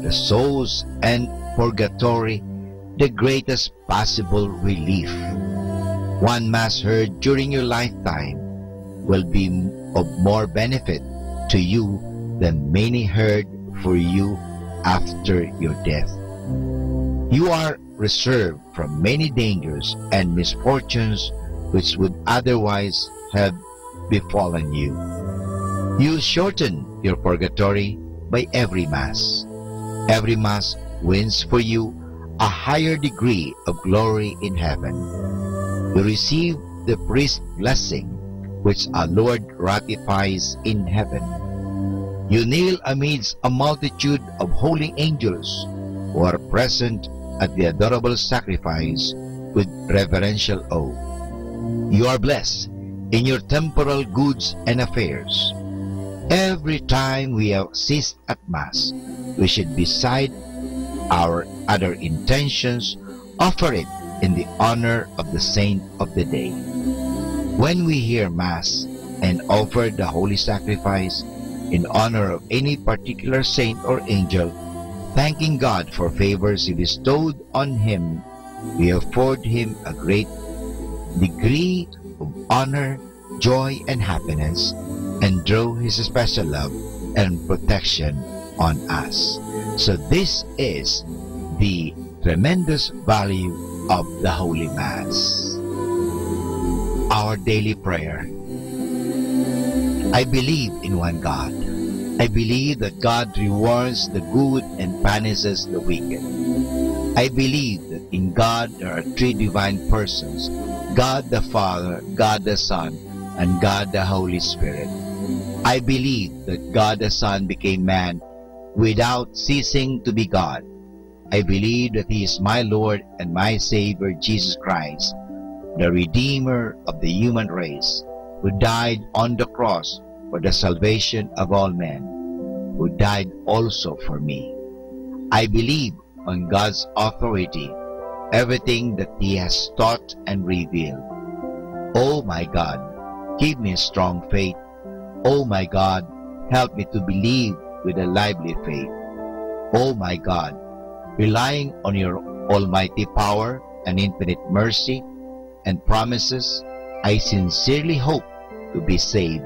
[SPEAKER 5] the souls and purgatory the greatest possible relief. One Mass heard during your lifetime will be of more benefit to you than many heard for you after your death. You are reserved from many dangers and misfortunes which would otherwise have befallen you. You shorten your purgatory by every Mass. Every Mass wins for you a higher degree of glory in heaven. You receive the priest's blessing, which our Lord ratifies in heaven. You kneel amidst a multitude of holy angels who are present at the adorable sacrifice with reverential awe. You are blessed in your temporal goods and affairs. Every time we assist at Mass, we should, beside our other intentions, offer it in the honor of the saint of the day. When we hear Mass and offer the holy sacrifice in honor of any particular saint or angel, thanking God for favors He bestowed on him, we afford him a great degree of honor, joy, and happiness, and draw His special love and protection on us. So this is the tremendous value of the Holy Mass. Our daily prayer. I believe in one God. I believe that God rewards the good and punishes the wicked. I believe that in God there are three divine persons, God the Father, God the Son, and God the Holy Spirit. I believe that God the Son became man without ceasing to be God. I believe that He is my Lord and my Savior, Jesus Christ, the Redeemer of the human race, who died on the cross for the salvation of all men, who died also for me. I believe on God's authority, everything that He has taught and revealed. Oh my God, give me a strong faith. Oh my God, help me to believe with a lively faith. Oh my God, relying on your almighty power and infinite mercy and promises, I sincerely hope to be saved.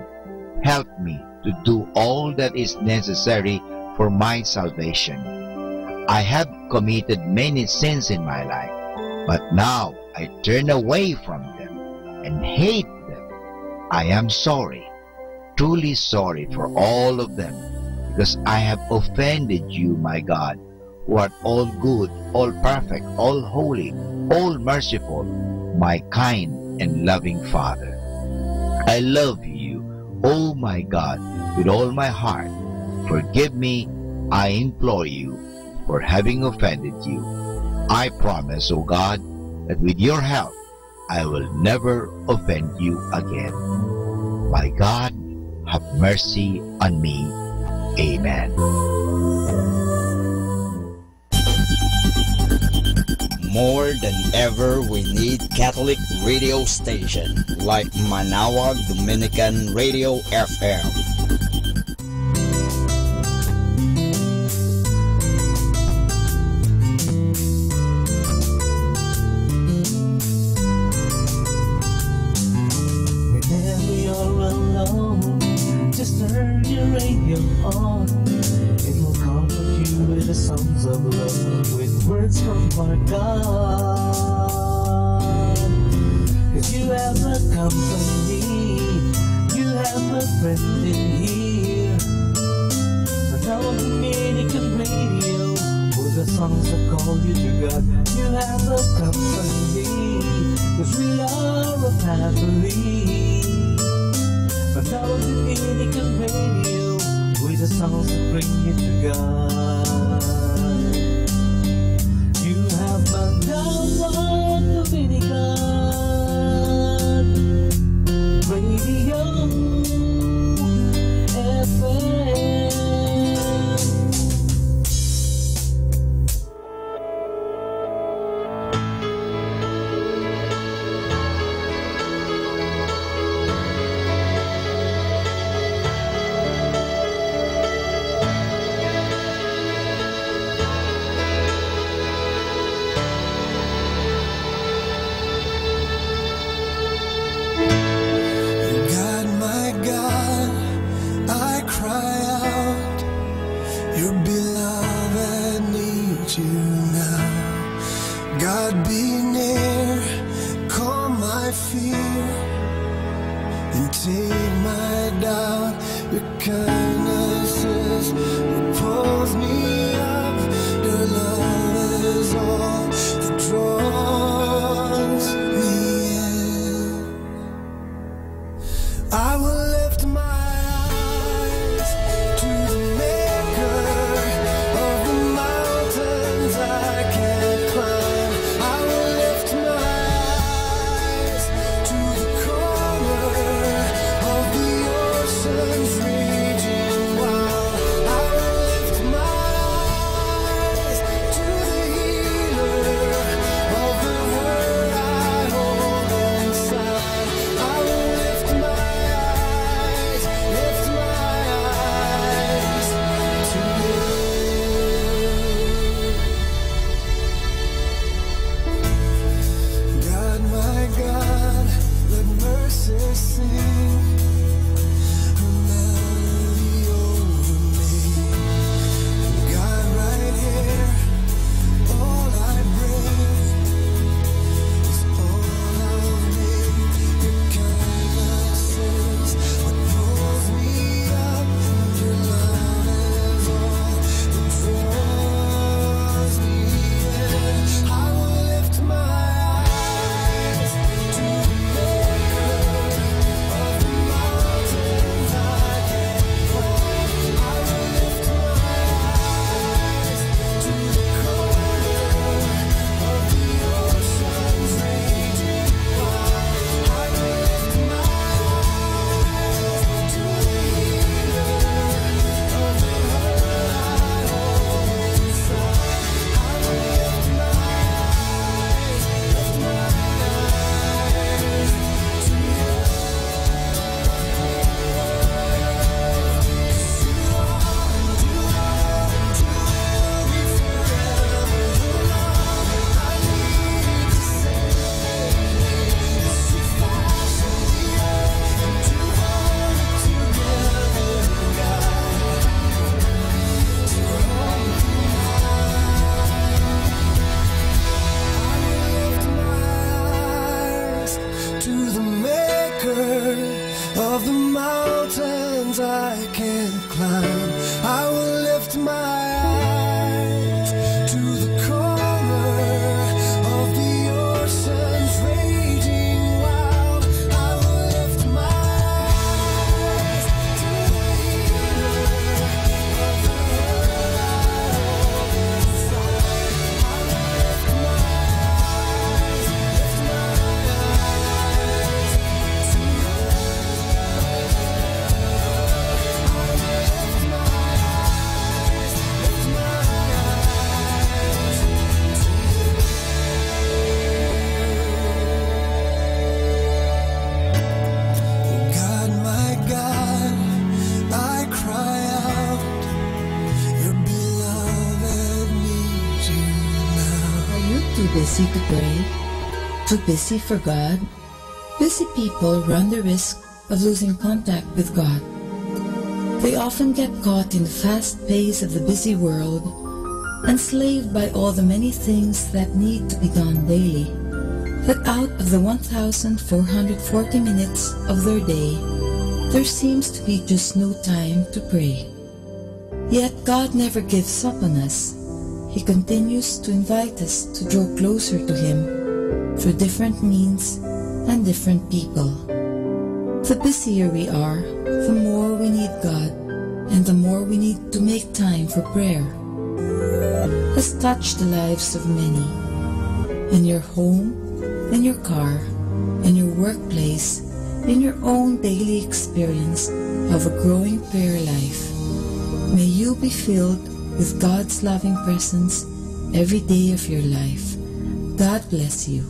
[SPEAKER 5] Help me to do all that is necessary for my salvation. I have committed many sins in my life, but now I turn away from them and hate them. I am sorry, truly sorry for all of them, because I have offended you, my God, who art all good, all perfect, all holy, all merciful, my kind and loving Father. I love you, oh my God, with all my heart. Forgive me, I implore you, for having offended you. I promise, O God, that with your help, I will never offend you again. My God, have mercy on me. Amen.
[SPEAKER 6] More than ever, we need Catholic radio station like Manaoag Dominican Radio FM.
[SPEAKER 1] Whenever you're alone, just turn your radio on. It will comfort you with the songs of love, with words from our God. 'Cause you have a company, you have a friend in here. Manaoag Dominican Radio, with the songs that call you to God. You have a company, 'cause we are a family. Manaoag Dominican Radio, with the songs that bring you to God. You have Manaoag Dominican Radio FM. God, I cry out, your beloved needs you now. God, be near, calm my fear, and take my doubt. Your kindness is what pulls me up. Your love is all that draws me in. I will lift my eyes to the maker of the mountains I can't climb. I will lift my eyes to the corner of the ocean's raging
[SPEAKER 14] mountains I can climb. I will lift my eyes to the corner of the ocean's raging wild. I will lift my eyes to the healer of the hurt I hold inside. I will lift my eyes to God, my God, I cry out, your beloved needs you now.
[SPEAKER 15] Are you too busy to pray? Too busy for God? Busy people run the risk of losing contact with God. They often get caught in the fast pace of the busy world, enslaved by all the many things that need to be done daily. That out of the 1,440 minutes of their day, there seems to be just no time to pray. Yet God never gives up on us. He continues to invite us to draw closer to Him through different means and different people. The busier we are, the more we need God, and the more we need to make time for prayer. Has touched the lives of many. In your home, in your car, in your workplace, in your own daily experience of a growing prayer life. May you be filled with God's loving presence every day of your life. God bless you.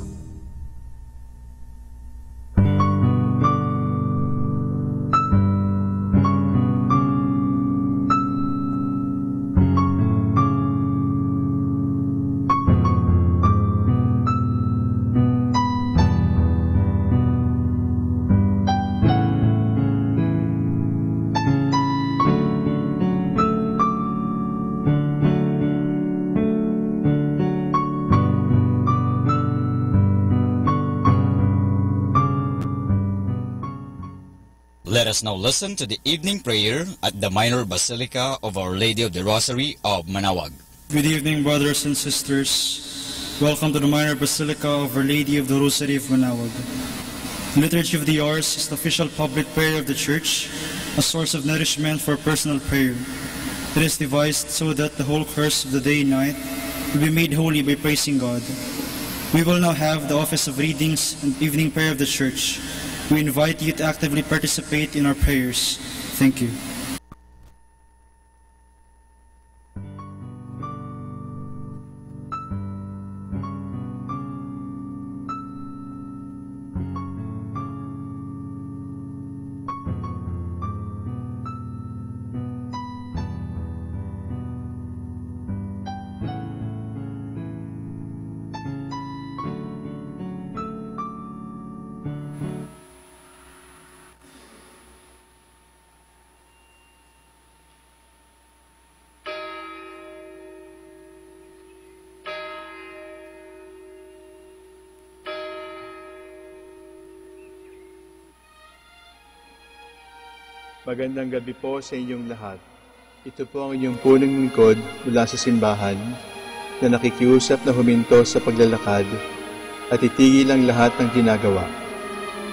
[SPEAKER 6] Let us now listen to the evening prayer at the Minor Basilica of Our Lady of the Rosary of Manaoag.
[SPEAKER 16] Good evening, brothers and sisters. Welcome to the Minor Basilica of Our Lady of the Rosary of Manaoag. The Liturgy of the Hours is the official public prayer of the Church, a source of nourishment for personal prayer. It is devised so that the whole course of the day and night will be made holy by praising God. We will now have the office of readings and evening prayer of the Church. We invite you to actively participate in our prayers. Thank you.
[SPEAKER 17] Magandang gabi po sa inyong lahat. Ito po ang inyong punong lingkod mula sa simbahan na nakikiusap na huminto sa paglalakad at itigil ang lahat ng ginagawa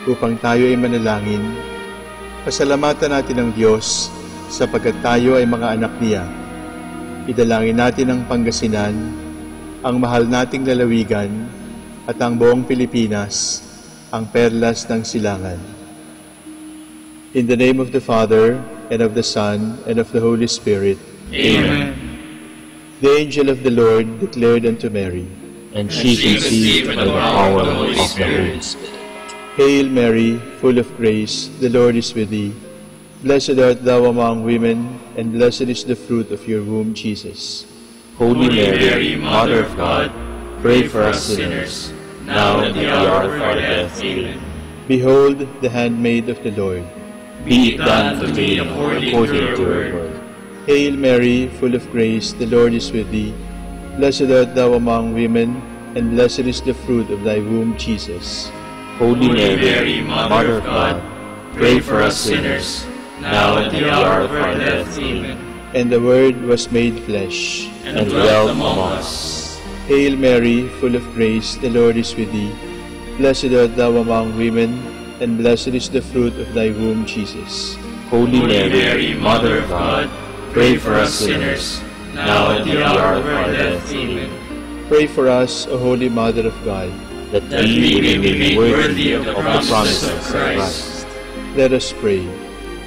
[SPEAKER 17] upang tayo ay manalangin. Pasalamatan natin ang Diyos sapagkat tayo ay mga anak niya. Idalangin natin ang Pangasinan, ang mahal nating lalawigan at ang buong Pilipinas, ang perlas ng silangan. In the name of the Father, and of the Son, and of the Holy Spirit.
[SPEAKER 18] Amen.
[SPEAKER 17] The angel of the Lord declared unto Mary,
[SPEAKER 18] and she conceived by the power of the Holy Spirit.
[SPEAKER 17] Hail Mary, full of grace, the Lord is with thee. Blessed art thou among women, and blessed is the fruit of your womb, Jesus.
[SPEAKER 18] Holy Mary, Mother of God, pray for us sinners, now and at the hour of our death. Amen.
[SPEAKER 17] Behold, the handmaid of the Lord.
[SPEAKER 18] Be it done to me according to your word.
[SPEAKER 17] Hail Mary, full of grace, the Lord is with thee. Blessed art thou among women, and blessed is the fruit of thy womb, Jesus.
[SPEAKER 18] Holy Mary, Mother of God, pray for us sinners, now at the hour of our death. Amen.
[SPEAKER 17] And the Word was made flesh,
[SPEAKER 18] and dwelt among us.
[SPEAKER 17] Hail Mary, full of grace, the Lord is with thee. Blessed art thou among women, and blessed is the fruit of thy womb, Jesus.
[SPEAKER 18] Holy Mary, Mother of God, pray for us sinners, now at the hour of our death. Amen.
[SPEAKER 17] Pray for us, O Holy Mother of God,
[SPEAKER 18] that we may be made worthy of the promises of Christ.
[SPEAKER 17] Let us pray.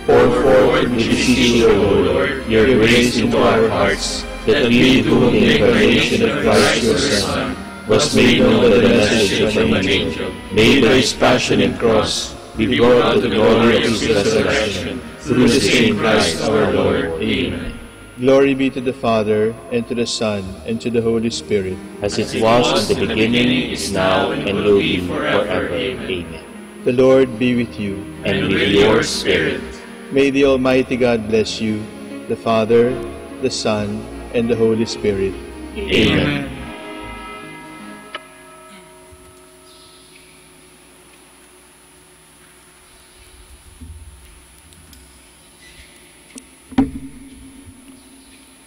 [SPEAKER 18] Pour forth, we beseech you, O Lord, your grace into our hearts, that we, to whom the incarnation of Christ your Son was made known by the message from an angel, may by his passion and cross be brought to the glory of his resurrection, through the same Christ our Lord. Amen.
[SPEAKER 17] Glory be to the Father, and to the Son, and to the Holy Spirit.
[SPEAKER 18] As it was in the beginning, is now, and will be forever. Amen.
[SPEAKER 17] The Lord be with you.
[SPEAKER 18] And with your spirit.
[SPEAKER 17] May the Almighty God bless you, the Father, the Son, and the Holy Spirit.
[SPEAKER 18] Amen.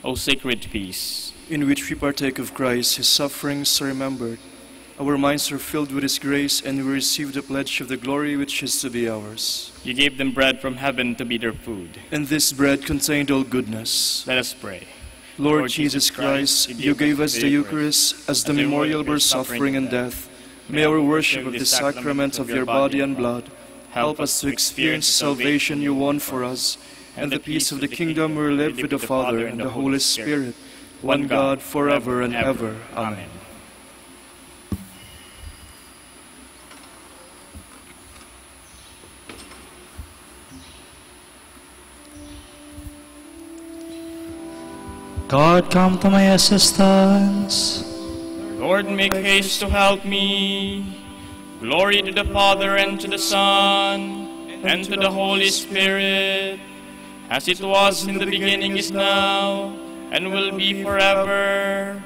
[SPEAKER 19] O sacred peace,
[SPEAKER 11] in which we partake of Christ, his sufferings are remembered. Our minds are filled with his grace, and we receive the pledge of the glory which is to be ours.
[SPEAKER 19] You gave them bread from heaven to be their food.
[SPEAKER 11] And this bread contained all goodness.
[SPEAKER 19] Let us pray.
[SPEAKER 11] Lord Jesus Christ, you gave us the Eucharist as the memorial of your suffering and death. May our worship of the sacrament of your body and blood help us to experience the salvation you won for us, and the peace of the kingdom where we live with the Father and the Holy Spirit, one God, forever and ever. Amen.
[SPEAKER 16] God, come to my assistance.
[SPEAKER 19] Lord, make haste to help me. Glory to the Father, and to the Son, and to the Holy Spirit, as it was in the beginning, is now, and will be forever.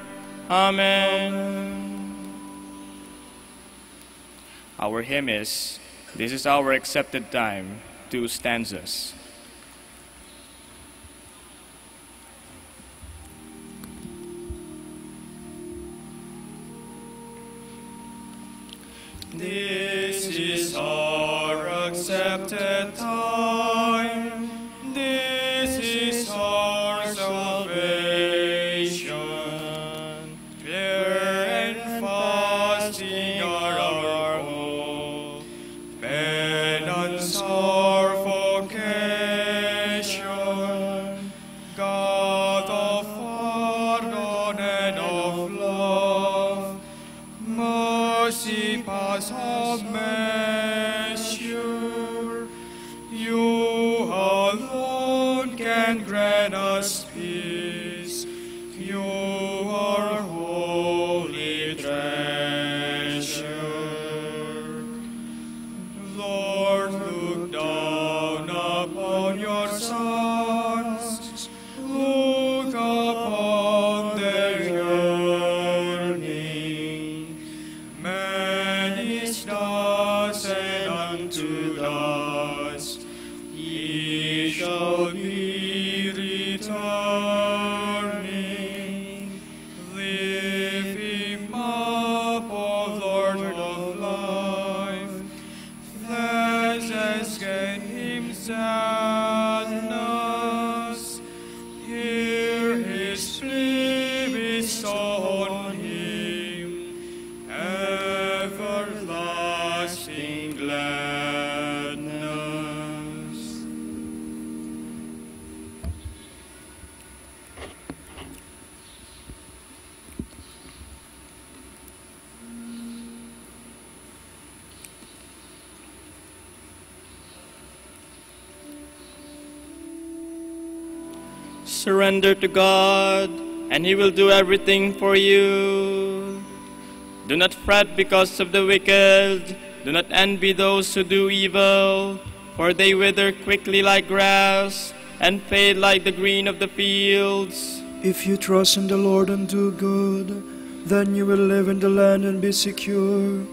[SPEAKER 19] Amen. Our hymn is, "This is Our Accepted Time," 2 stanzas. This is our accepted time. This is our salvation. Prayer and fasting are our hope. Penance our vocation. God of pardon and of love, mercy past of measure, you alone can grant us peace. You are holy treasure. Lord, look down upon your sons. Look upon their yearning. Man is dust, and unto dust he shall be returning. Lift him up, O Lord of life. Flesh escape him sadness. Hear his plea, bestow on him everlasting gladness. Surrender to God, and He will do everything for you. Do not fret because of the wicked. Do not envy those who do evil, for they wither quickly like grass and fade like the green of the fields.
[SPEAKER 11] If you trust in the Lord and do good, then you will live in the land and be secure.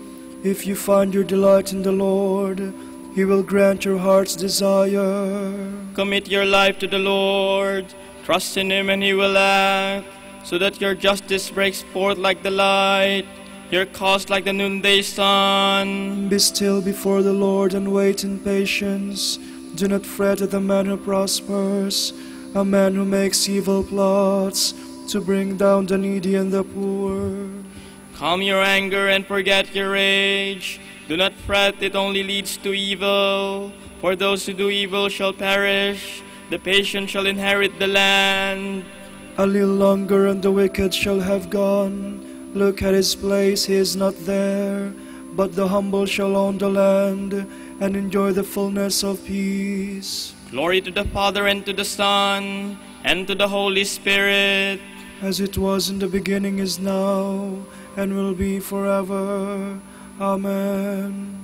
[SPEAKER 11] If you find your delight in the Lord, He will grant your heart's desire.
[SPEAKER 19] Commit your life to the Lord. Trust in Him and He will act, so that your justice breaks forth like the light, your cause like the noonday sun.
[SPEAKER 11] Be still before the Lord and wait in patience. Do not fret at the man who prospers, a man who makes evil plots to bring down the needy and the poor.
[SPEAKER 19] Calm your anger and forget your rage. Do not fret, it only leads to evil. For those who do evil shall perish. The patient shall inherit the land.
[SPEAKER 11] A little longer and the wicked shall have gone. Look at his place, he is not there. But the humble shall own the land and enjoy the fullness of peace.
[SPEAKER 19] Glory to the Father and to the Son and to the Holy Spirit.
[SPEAKER 11] As it was in the beginning, is now, and will be forever. Amen.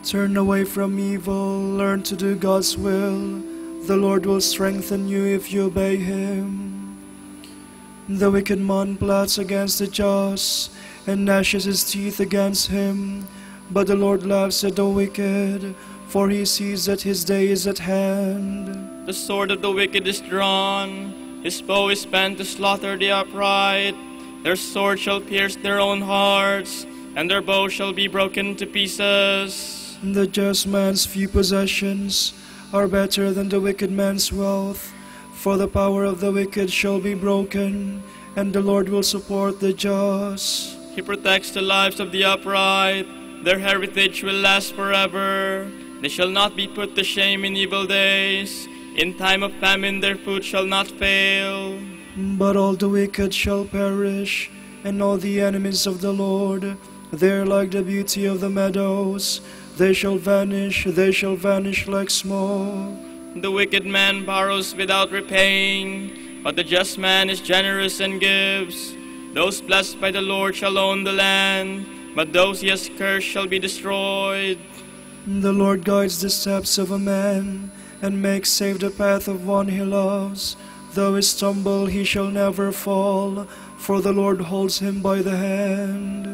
[SPEAKER 11] Turn away from evil, learn to do God's will. The Lord will strengthen you if you obey Him. The wicked man plots against the just, and gnashes his teeth against him. But the Lord laughs at the wicked, for He sees that his day is at hand.
[SPEAKER 19] The sword of the wicked is drawn, his bow is bent to slaughter the upright. Their sword shall pierce their own hearts, and their bow shall be broken to pieces.
[SPEAKER 11] The just man's few possessions are better than the wicked man's wealth, for the power of the wicked shall be broken, and the Lord will support the just.
[SPEAKER 19] He protects the lives of the upright, their heritage will last forever. They shall not be put to shame in evil days. In time of famine their food shall not fail.
[SPEAKER 11] But all the wicked shall perish, and all the enemies of the Lord. They are like the beauty of the meadows. They shall vanish like smoke.
[SPEAKER 19] The wicked man borrows without repaying, but the just man is generous and gives. Those blessed by the Lord shall own the land, but those He has cursed shall be destroyed.
[SPEAKER 11] The Lord guides the steps of a man, and makes safe the path of one He loves. Though he stumble, he shall never fall, for the Lord holds him by the hand.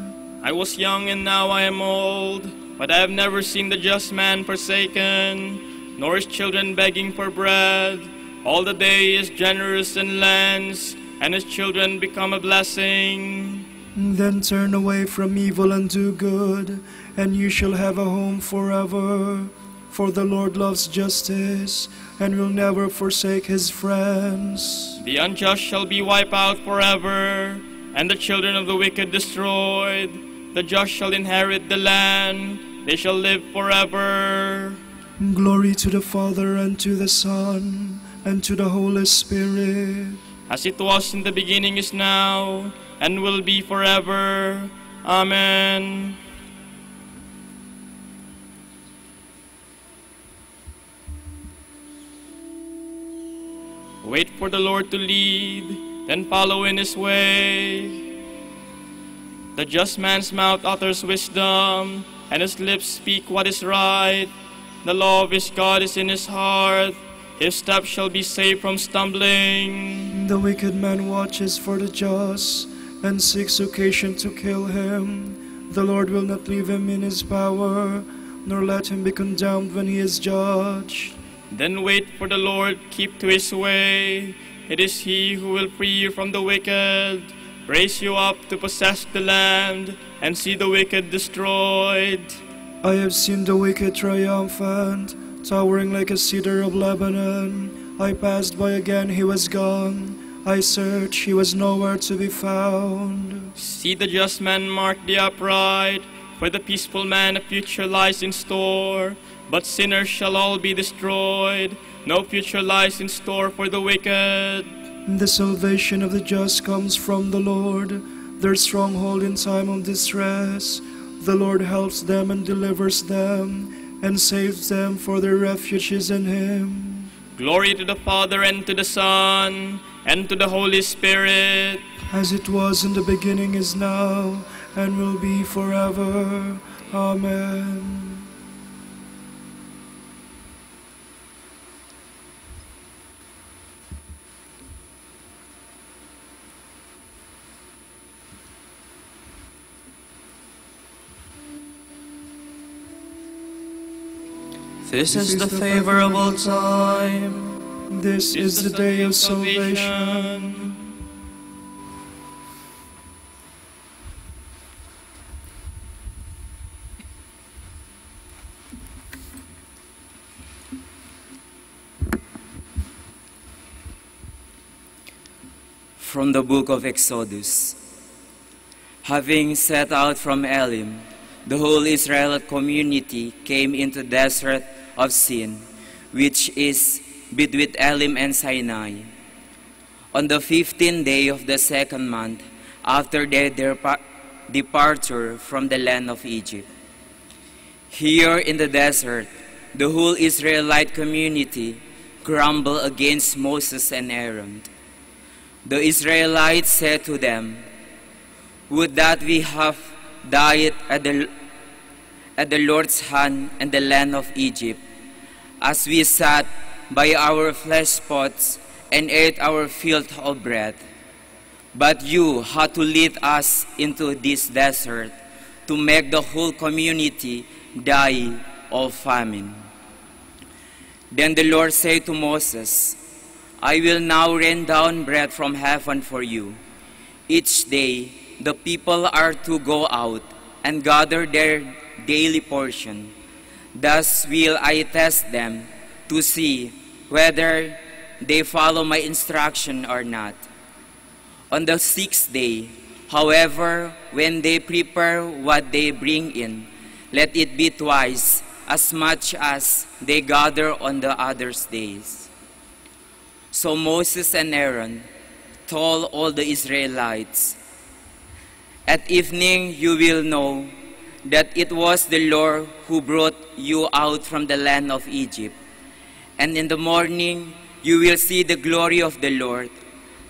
[SPEAKER 19] I was young and now I am old, but I have never seen the just man forsaken, nor his children begging for bread. All the day he is generous and lends, and his children become a blessing.
[SPEAKER 11] Then turn away from evil and do good, and you shall have a home forever. For the Lord loves justice, and will never forsake His friends.
[SPEAKER 19] The unjust shall be wiped out forever, and the children of the wicked destroyed. The just shall inherit the land, they shall live forever.
[SPEAKER 11] Glory to the Father, and to the Son, and to the Holy Spirit.
[SPEAKER 19] As it was in the beginning, is now, and will be forever. Amen. Wait for the Lord to lead, then follow in His way. The just man's mouth utters wisdom, and his lips speak what is right. The law of his God is in his heart, his steps shall be safe from stumbling.
[SPEAKER 11] The wicked man watches for the just, and seeks occasion to kill him. The Lord will not leave him in his power, nor let him be condemned when he is judged.
[SPEAKER 19] Then wait for the Lord, keep to His way. It is He who will free you from the wicked, raise you up to possess the land, and see the wicked destroyed.
[SPEAKER 11] I have seen the wicked triumphant, towering like a cedar of Lebanon. I passed by again, he was gone. I searched, he was nowhere to be found.
[SPEAKER 19] See the just man mark the upright, for the peaceful man a future lies in store. But sinners shall all be destroyed, no future lies in store for the wicked.
[SPEAKER 11] The salvation of the just comes from the Lord, their stronghold in time of distress. The Lord helps them and delivers them, and saves them, for their refuge is in Him.
[SPEAKER 19] Glory to the Father, and to the Son, and to the Holy Spirit.
[SPEAKER 11] As it was in the beginning, is now, and will be forever. Amen.
[SPEAKER 20] This is the favorable time.
[SPEAKER 16] This is the day of salvation.
[SPEAKER 20] From the book of Exodus. Having set out from Elim, the whole Israelite community came into the desert of Sin, which is between Elim and Sinai. On the 15th day of the second month, after their departure from the land of Egypt. Here in the desert, the whole Israelite community grumbled against Moses and Aaron. The Israelites said to them, "Would that we have died at the Lord's hand in the land of Egypt, as we sat by our flesh pots and ate our fill of bread. But you had to lead us into this desert to make the whole community die of famine." Then the Lord said to Moses, "I will now rain down bread from heaven for you. Each day the people are to go out and gather their daily portion. Thus will I test them to see whether they follow my instruction or not. On the 6th day, however, when they prepare what they bring in, let it be twice as much as they gather on the other days." So Moses and Aaron told all the Israelites, "At evening you will know that it was the Lord who brought you out from the land of Egypt. And in the morning you will see the glory of the Lord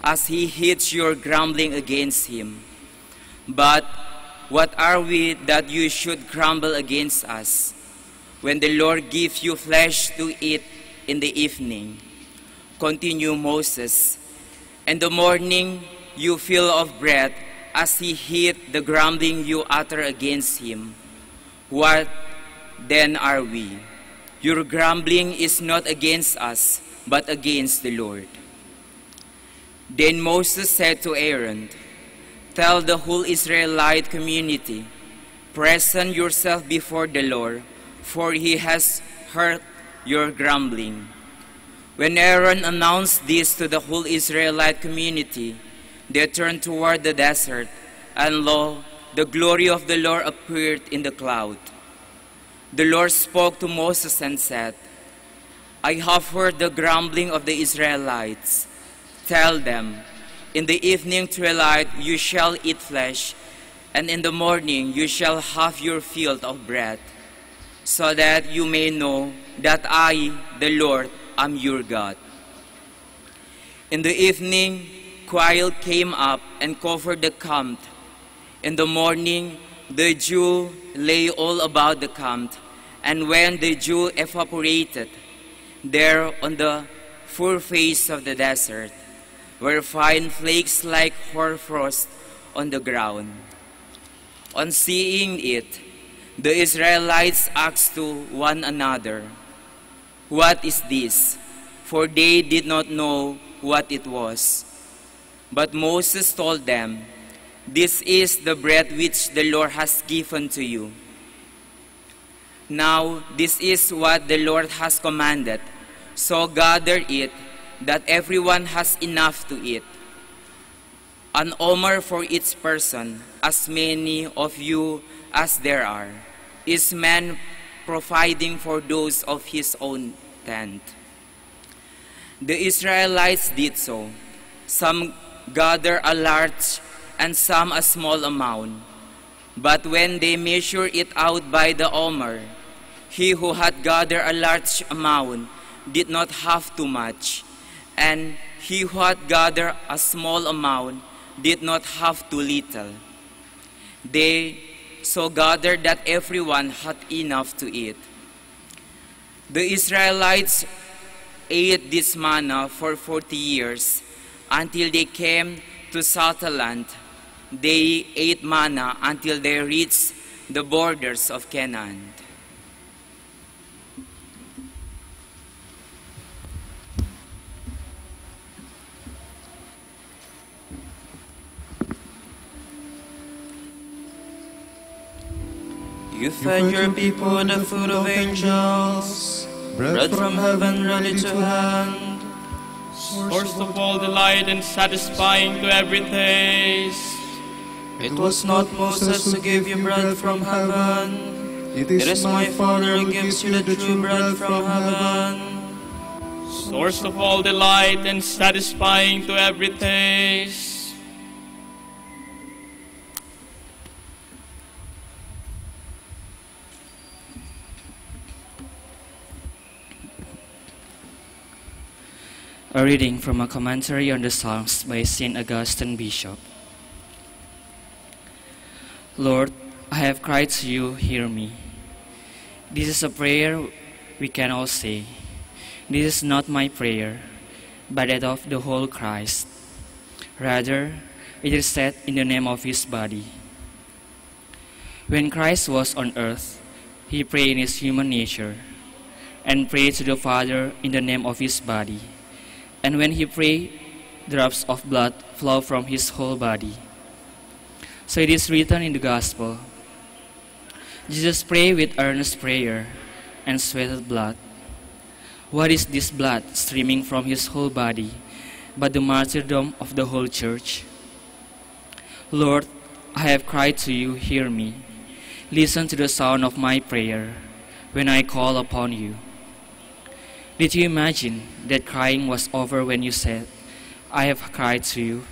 [SPEAKER 20] as he hits your grumbling against him. But what are we that you should grumble against us, when the Lord gives you flesh to eat in the evening?" Continue Moses, "In the morning you fill of bread as he hit the grumbling you utter against him. What then are we? Your grumbling is not against us, but against the Lord." Then Moses said to Aaron, "Tell the whole Israelite community, present yourself before the Lord, for he has heard your grumbling." When Aaron announced this to the whole Israelite community, they turned toward the desert, and lo, the glory of the Lord appeared in the cloud. The Lord spoke to Moses and said, "I have heard the grumbling of the Israelites. Tell them, in the evening twilight you shall eat flesh, and in the morning you shall have your fill of bread, so that you may know that I, the Lord, am your God." In the evening, quail came up and covered the camp. In the morning, the dew lay all about the camp, and when the dew evaporated, there on the full face of the desert were fine flakes like hoarfrost on the ground. On seeing it, the Israelites asked to one another, "What is this?" For they did not know what it was. But Moses told them, "This is the bread which the Lord has given to you. Now this is what the Lord has commanded, so gather it, that everyone has enough to eat. An omer for each person, as many of you as there are, is man providing for those of his own tent." The Israelites did so. Some gathered a large and some a small amount. But when they measured it out by the omer, he who had gathered a large amount did not have too much, and he who had gathered a small amount did not have too little. They so gathered that everyone had enough to eat. The Israelites ate this manna for 40 years, until they came to Sutherland. They ate manna until they reached the borders of Canaan.
[SPEAKER 21] You fed your people with the food of angels, bread from heaven ready to hand.
[SPEAKER 19] Source of all delight and satisfying to every taste.
[SPEAKER 21] It was not Moses who gave you bread from heaven. It is my Father who gives you the true bread from heaven.
[SPEAKER 19] Source of all delight and satisfying to every taste.
[SPEAKER 22] A reading from a commentary on the Psalms by St. Augustine Bishop. Lord, I have cried to you, hear me. This is a prayer we can all say. This is not my prayer, but that of the whole Christ. Rather, it is said in the name of his body. When Christ was on earth, he prayed in his human nature, and prayed to the Father in the name of his body. And when he prayed, drops of blood flow from his whole body. So it is written in the Gospel, Jesus prayed with earnest prayer and sweated blood. What is this blood streaming from his whole body but the martyrdom of the whole church? Lord, I have cried to you, hear me. Listen to the sound of my prayer when I call upon you. Did you imagine that crying was over when you said, I have cried to you?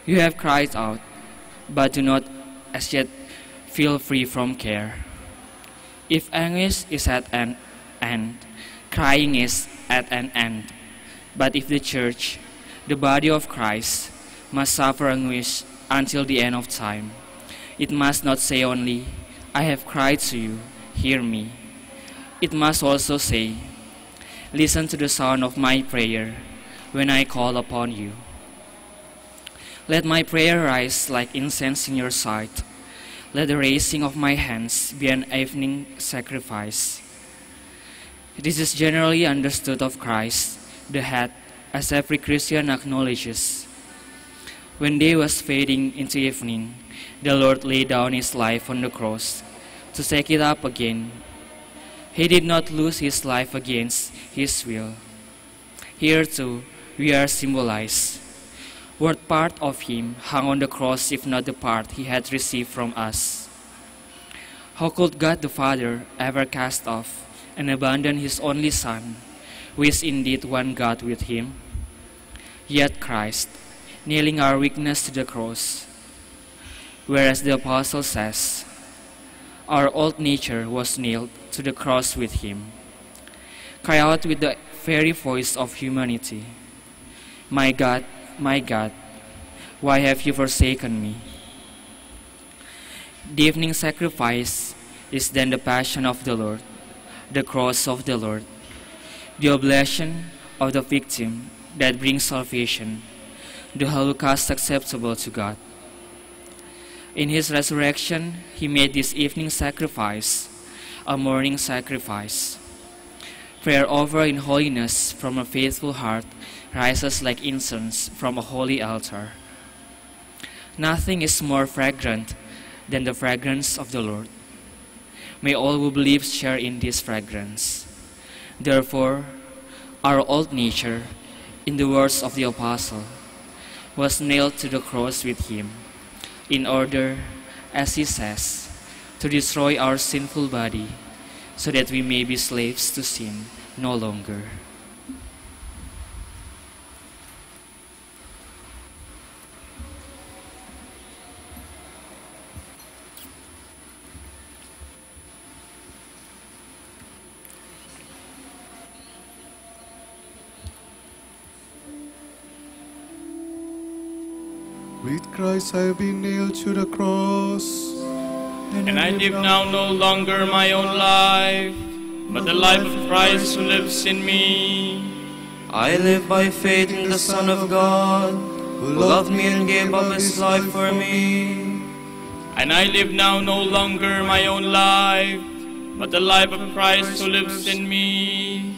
[SPEAKER 22] You have cried out, but do not as yet feel free from care. If anguish is at an end, crying is at an end. But if the church, the body of Christ, must suffer anguish until the end of time, it must not say only, I have cried to you, hear me. It must also say, listen to the sound of my prayer when I call upon you. Let my prayer rise like incense in your sight. Let the raising of my hands be an evening sacrifice. This is generally understood of Christ, the head, as every Christian acknowledges. When day was fading into evening, the Lord laid down his life on the cross to take it up again. He did not lose his life against his will. Here too, we are symbolized. What part of him hung on the cross if not the part he had received from us? How could God the Father ever cast off and abandon his only Son, who is indeed one God with him? Yet Christ, nailing our weakness to the cross, whereas the Apostle says, our old nature was nailed to the cross with him, cry out with the very voice of humanity, my God, why have you forsaken me? The evening sacrifice is then the passion of the Lord, the cross of the Lord, the oblation of the victim that brings salvation, the holocaust acceptable to God. In his resurrection, he made this evening sacrifice a morning sacrifice. Prayer offered in holiness from a faithful heart rises like incense from a holy altar. Nothing is more fragrant than the fragrance of the Lord. May all who believe share in this fragrance. Therefore, our old nature, in the words of the Apostle, was nailed to the cross with him, in order, as he says, to destroy our sinful body, so that we may be slaves to sin no longer.
[SPEAKER 23] With Christ I have been nailed to the cross.
[SPEAKER 19] And I live now no longer my own life, but the life of Christ who lives in me.
[SPEAKER 21] I live by faith in the Son of God, who loved me and gave up his life for me.
[SPEAKER 19] And I live now no longer my own life, but the life of Christ who lives in me.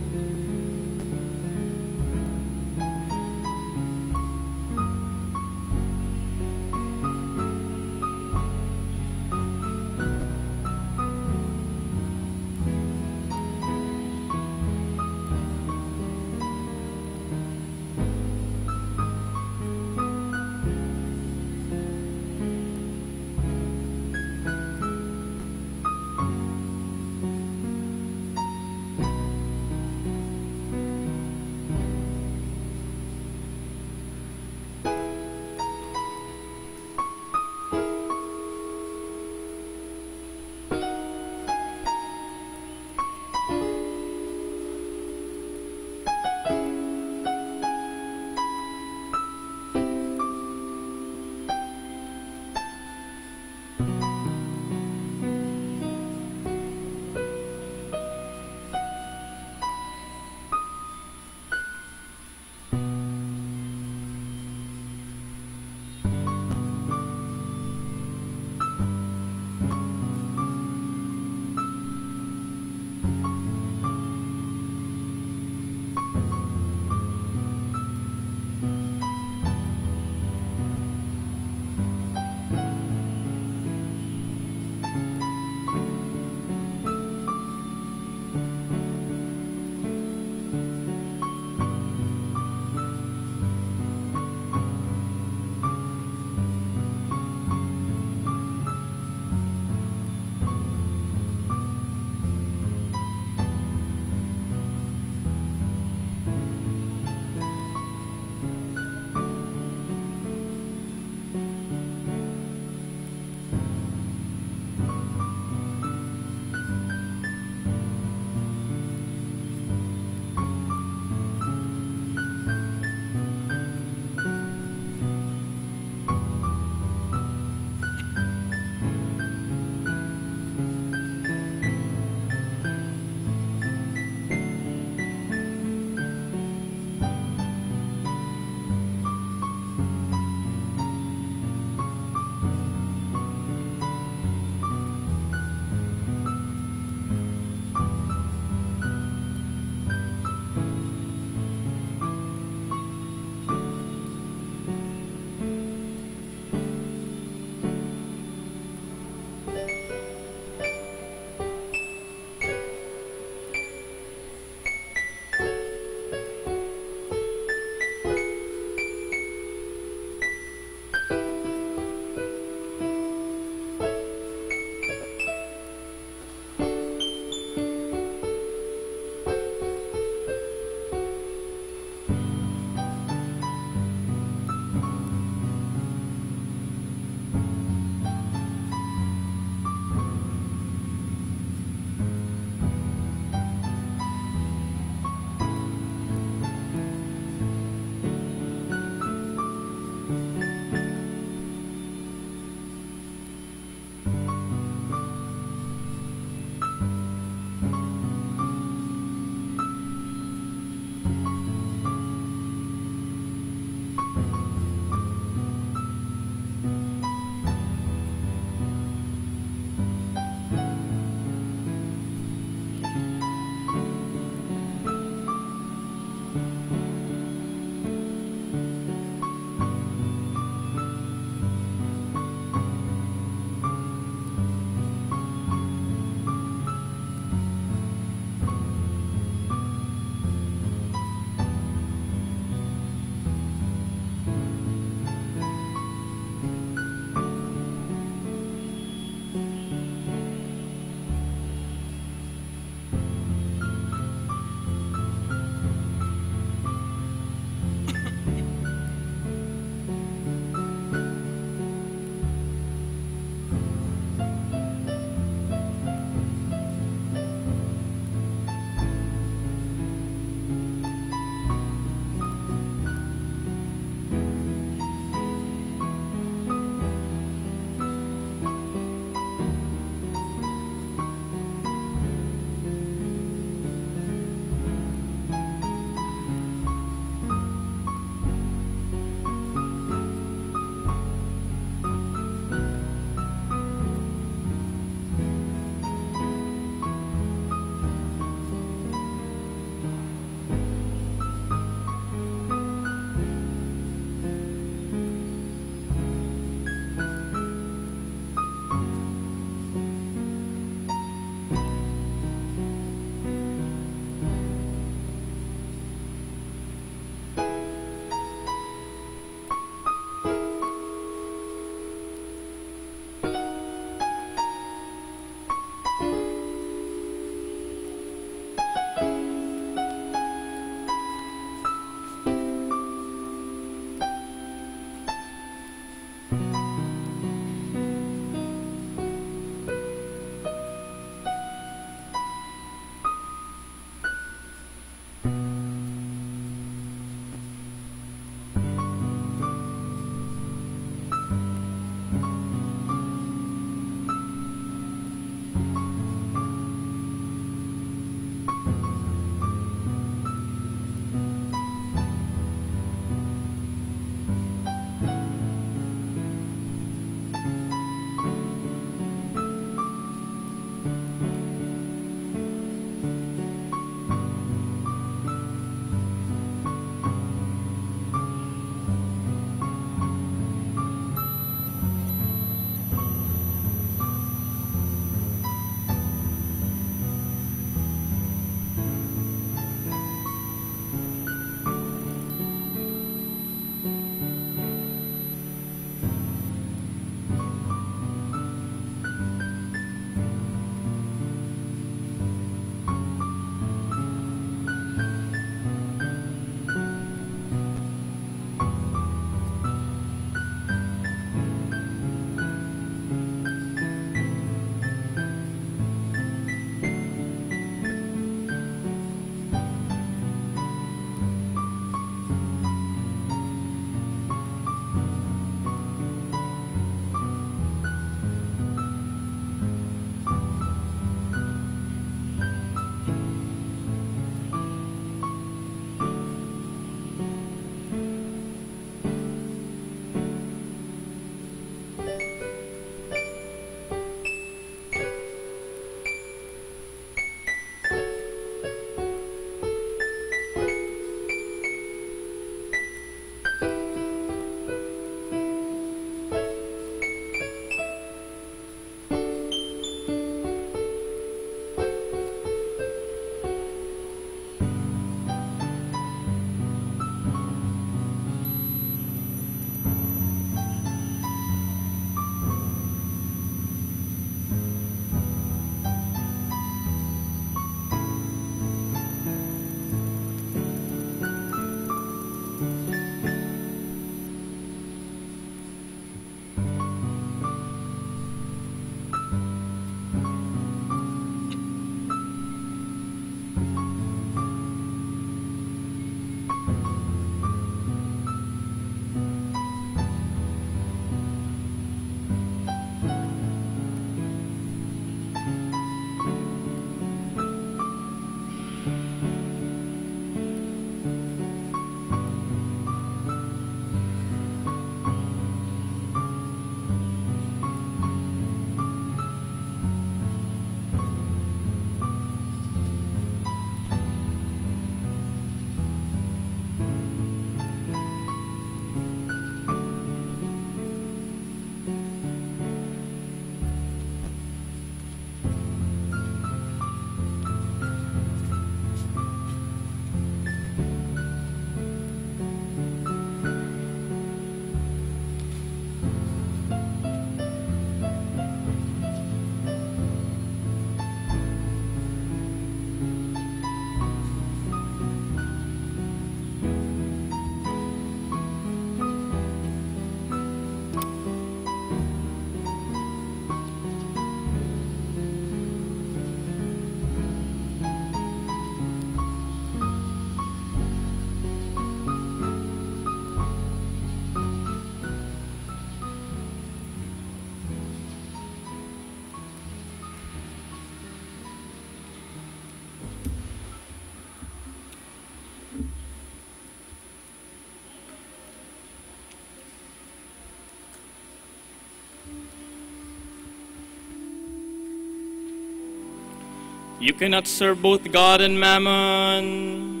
[SPEAKER 19] You cannot serve both God and mammon.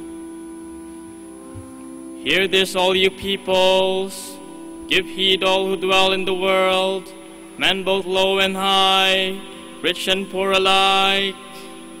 [SPEAKER 19] Hear this, all you peoples. Give heed, all who dwell in the world, men both low and high, rich and poor alike.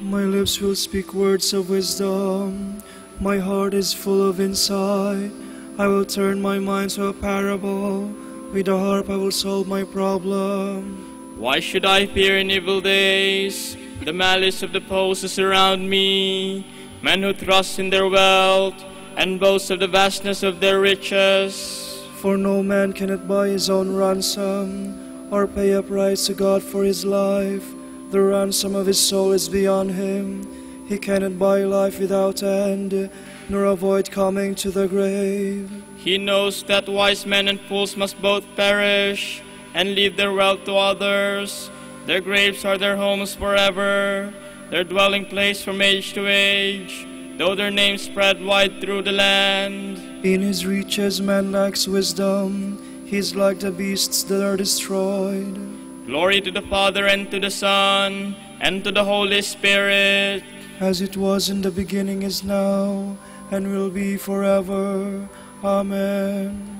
[SPEAKER 21] My lips will speak words of wisdom. My heart is full of insight. I will turn my mind to a parable. With a harp I will solve my problem.
[SPEAKER 19] Why should I fear in evil days? The malice of the oppressors around me, men who trust in their wealth and boast of the vastness of their riches.
[SPEAKER 21] For no man cannot buy his own ransom, or pay a price to God for his life. The ransom of his soul is beyond him. He cannot buy life without end, nor avoid coming to the grave.
[SPEAKER 19] He knows that wise men and fools must both perish, and leave their wealth to others. Their graves are their homes forever, their dwelling place from age to age, though their names spread wide through the land.
[SPEAKER 21] In his riches man lacks wisdom. He is like the beasts that are destroyed.
[SPEAKER 19] Glory to the Father, and to the Son, and to the Holy Spirit.
[SPEAKER 21] As it was in the beginning, is now, and will be forever. Amen.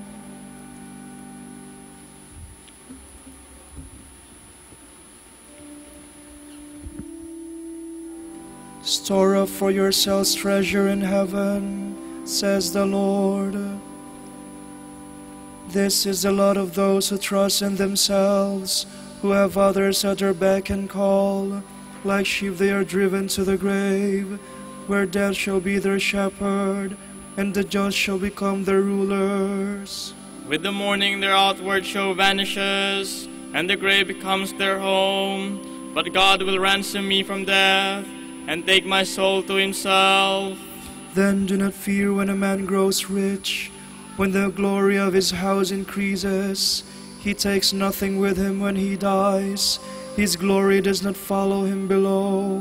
[SPEAKER 21] Store up for yourselves treasure in heaven, says the Lord. This is the lot of those who trust in themselves, who have others at their beck and call. Like sheep they are driven to the grave, where death shall be their shepherd, and the just shall become their rulers.
[SPEAKER 19] With the morning their outward show vanishes, and the grave becomes their home. But God will ransom me from death, and take my soul to himself.
[SPEAKER 21] Then do not fear when a man grows rich, when the glory of his house increases. He takes nothing with him when he dies. His glory does not follow him below.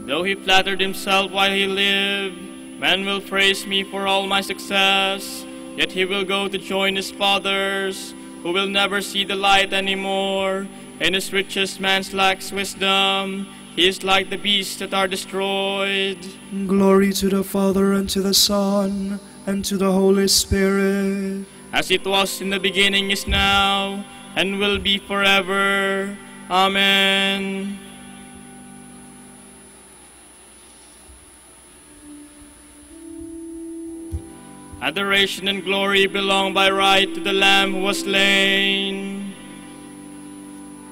[SPEAKER 19] Though he flattered himself while he lived, men will praise me for all my success. Yet he will go to join his fathers, who will never see the light anymore. In his riches man lacks wisdom. He is like the beasts that are destroyed.
[SPEAKER 21] Glory to the Father, and to the Son, and to the Holy Spirit.
[SPEAKER 19] As it was in the beginning, is now, and will be forever. Amen. Adoration and glory belong by right to the Lamb who was slain.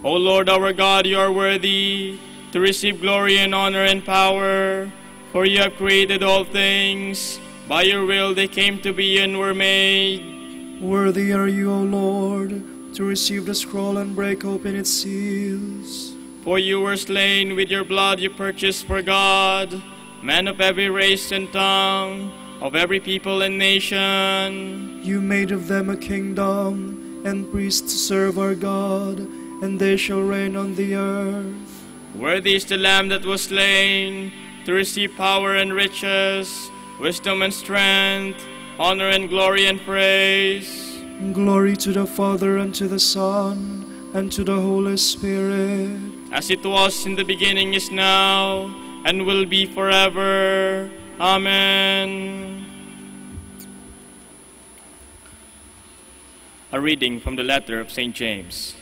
[SPEAKER 19] O Lord our God, you are worthy to receive glory and honor and power, for you have created all things. By your will they came to be and were made.
[SPEAKER 21] Worthy are you, O Lord, to receive the scroll and break open its seals.
[SPEAKER 19] For you were slain, with your blood you purchased for God men of every race and tongue, of every people and nation.
[SPEAKER 21] You made of them a kingdom, and priests to serve our God, and they shall reign on the earth.
[SPEAKER 19] Worthy is the Lamb that was slain, to receive power and riches, wisdom and strength, honor and glory and praise.
[SPEAKER 21] Glory to the Father, and to the Son, and to the Holy Spirit.
[SPEAKER 19] As it was in the beginning, is now, and will be forever. Amen. A reading from the letter of St. James.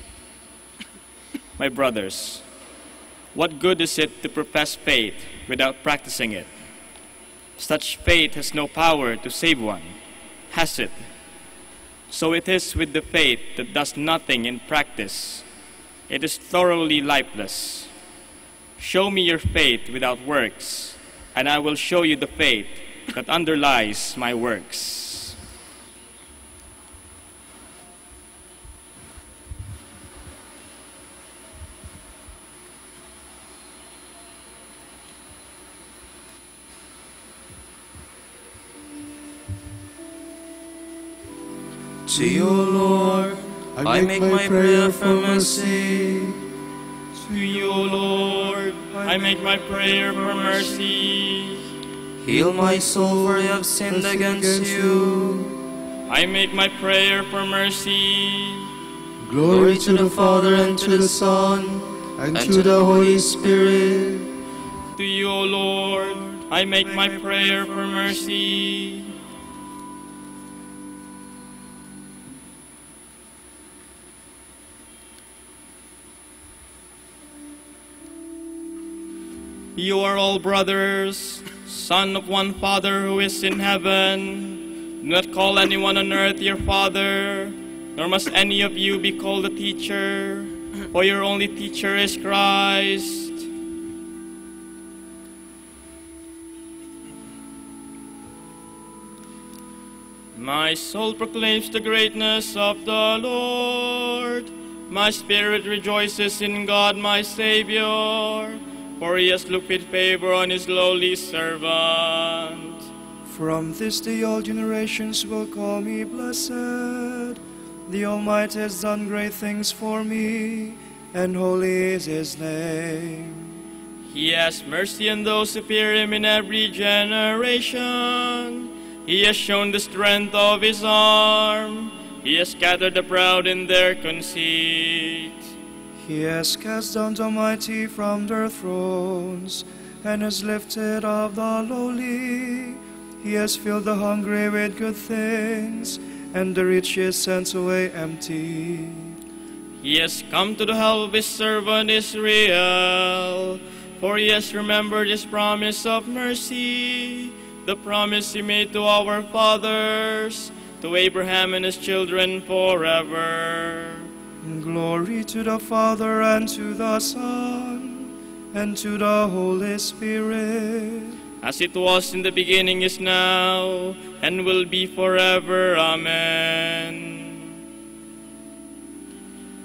[SPEAKER 19] My brothers, what good is it to profess faith without practicing it? Such faith has no power to save one, has it? So it is with the faith that does nothing in practice. It is thoroughly lifeless. Show me your faith without works, and I will show you the faith that underlies my works.
[SPEAKER 21] To you, Lord, I make my prayer for mercy.
[SPEAKER 19] To you, Lord, I make my prayer for mercy.
[SPEAKER 21] Heal my soul, for I have sinned against you.
[SPEAKER 19] I make my prayer for mercy.
[SPEAKER 21] Glory to the Father, and to the Son, and to the Holy Spirit.
[SPEAKER 19] To you, O Lord, I make my prayer for mercy. You are all brothers, son of one Father who is in heaven. Do not call anyone on earth your father, nor must any of you be called a teacher, for your only teacher is Christ. My soul proclaims the greatness of the Lord. My spirit rejoices in God my Savior, for he has looked with favor on his lowly servant.
[SPEAKER 21] From this day all generations will call me blessed. The Almighty has done great things for me, and holy is his name.
[SPEAKER 19] He has mercy on those who fear him in every generation. He has shown the strength of his arm. He has scattered the proud in their conceit.
[SPEAKER 21] He has cast down the mighty from their thrones, and has lifted up the lowly. He has filled the hungry with good things, and the rich he has sent away empty.
[SPEAKER 19] He has come to the help of his servant Israel, for he has remembered his promise of mercy, the promise he made to our fathers, to Abraham and his children forever.
[SPEAKER 21] Glory to the Father, and to the Son, and to the Holy Spirit.
[SPEAKER 19] As it was in the beginning, is now, and will be forever. Amen.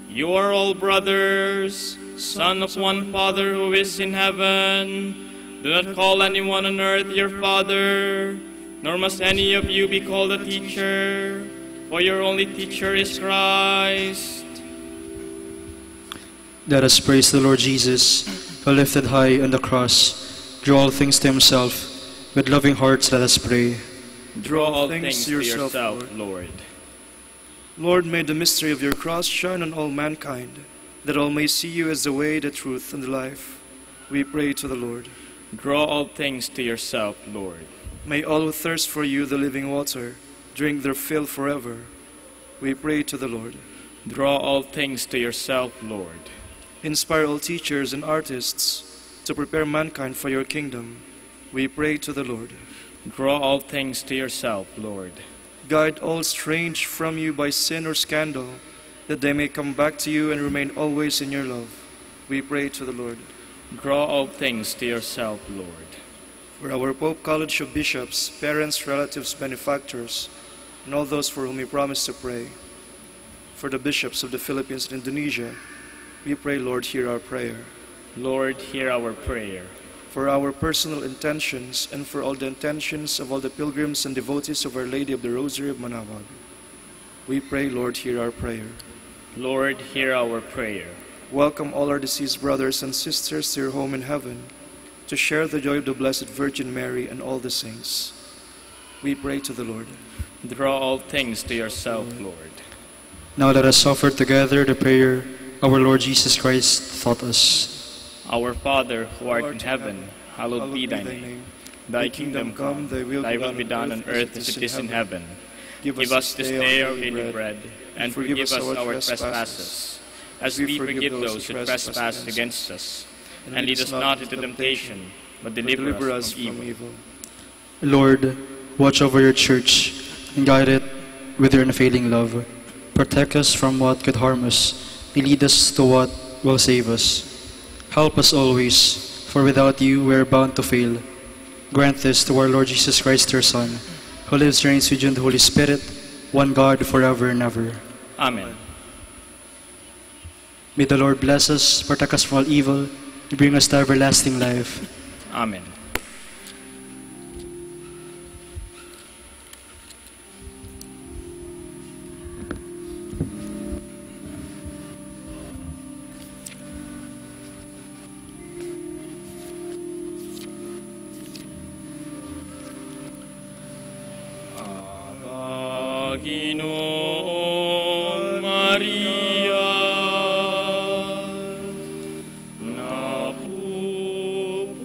[SPEAKER 19] You are all brothers, son of one Father who is in heaven. Do not call anyone on earth your father, nor must any of you be called a teacher, for your only teacher is Christ.
[SPEAKER 21] Let us praise the Lord Jesus, who lifted high on the cross, drew all things to himself. With loving hearts let us pray.
[SPEAKER 19] Draw all things to yourself, Lord.
[SPEAKER 21] Lord, may the mystery of your cross shine on all mankind, that all may see you as the way, the truth, and the life. We pray to the Lord.
[SPEAKER 19] Draw all things to yourself, Lord.
[SPEAKER 21] May all who thirst for you, the living water, drink their fill forever. We pray to the Lord.
[SPEAKER 19] Draw all things to yourself, Lord.
[SPEAKER 21] Inspire all teachers and artists to prepare mankind for your kingdom. We pray to the Lord.
[SPEAKER 19] Draw all things to yourself, Lord.
[SPEAKER 21] Guide all strange from you by sin or scandal, that they may come back to you and remain always in your love. We pray to the Lord.
[SPEAKER 19] Draw all things to yourself, Lord.
[SPEAKER 21] For our Pope College of Bishops, parents, relatives, benefactors, and all those for whom we promise to pray. For the bishops of the Philippines and Indonesia, we pray, Lord, hear our prayer.
[SPEAKER 19] Lord, hear our prayer.
[SPEAKER 21] For our personal intentions, and for all the intentions of all the pilgrims and devotees of Our Lady of the Rosary of Manaoag, we pray, Lord, hear our prayer.
[SPEAKER 19] Lord, hear our prayer.
[SPEAKER 21] Welcome all our deceased brothers and sisters to your home in heaven, to share the joy of the Blessed Virgin Mary and all the saints. We pray to the Lord.
[SPEAKER 19] Draw all things to yourself, Lord.
[SPEAKER 21] Now let us offer together the prayer our Lord Jesus Christ taught us.
[SPEAKER 19] Our Father, who art in heaven, hallowed be thy name. Thy kingdom come, thy will be done on earth as it is in heaven. Give us this day our daily bread, and forgive us our trespasses, as we forgive those who trespass against us. And lead us not into temptation, but deliver us from evil.
[SPEAKER 21] Lord, watch over your church, and guide it with your unfailing love. Protect us from what could harm us, and lead us to what will save us. Help us always, for without you we are bound to fail. Grant this to our Lord Jesus Christ, your Son, who lives and reigns with you in the Holy Spirit, one God, forever and ever.
[SPEAKER 19] Amen.
[SPEAKER 21] May the Lord bless us, protect us from all evil, and bring us to everlasting life.
[SPEAKER 19] Amen. Panginoong Maria, napupuno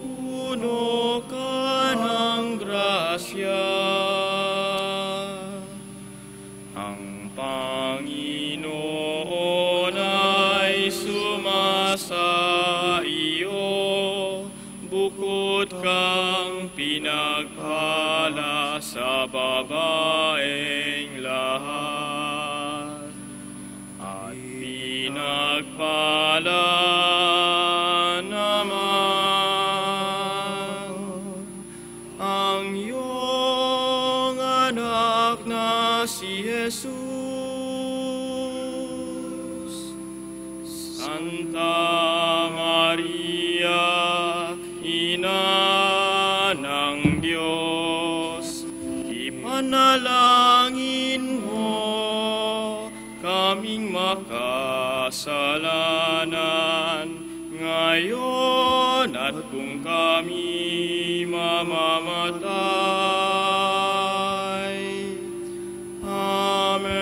[SPEAKER 19] Mapalad kang pinagpala sa babaeng lahat, at pinagpala naman ang iyong anak na si Jesus. Santa Maria, Ina ng Diyos, ipanalangin mo kaming makasalanan ngayon at kung kami mamamatay. Amen.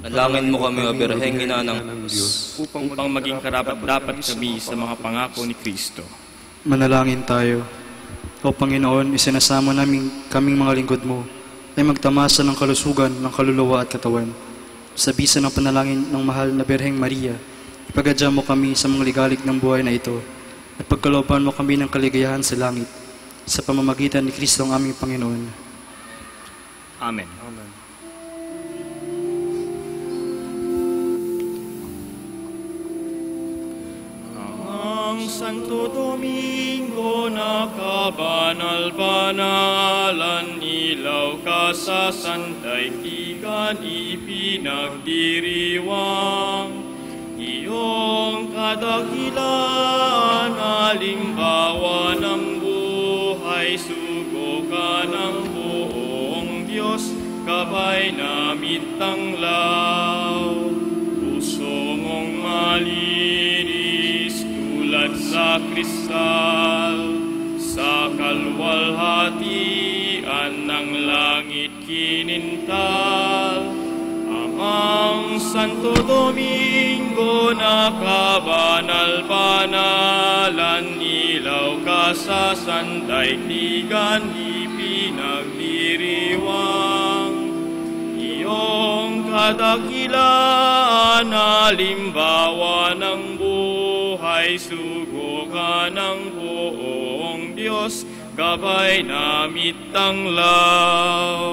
[SPEAKER 2] Dalangin mo kami, O Birheng Ina ng Diyos,
[SPEAKER 19] upang maging karapat-dapat kami sa mga pangako ni Kristo.
[SPEAKER 16] Manalangin tayo. O Panginoon, isinasamo namin kaming mga lingkod mo ay magtamasa ng kalusugan ng kaluluwa at katawan. Sa bisa ng panalangin ng mahal na Birheng Maria, ipagadya mo kami sa mga ligalig ng buhay na ito at pagkalooban mo kami ng kaligayahan sa langit sa pamamagitan ni Kristo ang aming Panginoon.
[SPEAKER 19] Amen.
[SPEAKER 16] Amen.
[SPEAKER 19] Ang Santo Domingo na kabanal-banalan, ilaw ka sa sandaigdigan ipinagdiriwang. Iyong kadakilan, halimbawa ng buhay, sugo ka ng buong Diyos, kabay na mitanglaw. Puso mong malinis tulad sa kristal, sa kalwalhatian ng langit kinintal. Amang Santo Domingo na kabanal-banalan, ilaw ka sa sandaigdigan ipinagdiriwang. Iyong kadakilan, halimbawa ng buhay, sugo ka ng buong Diyos, gabay na mitanglaw.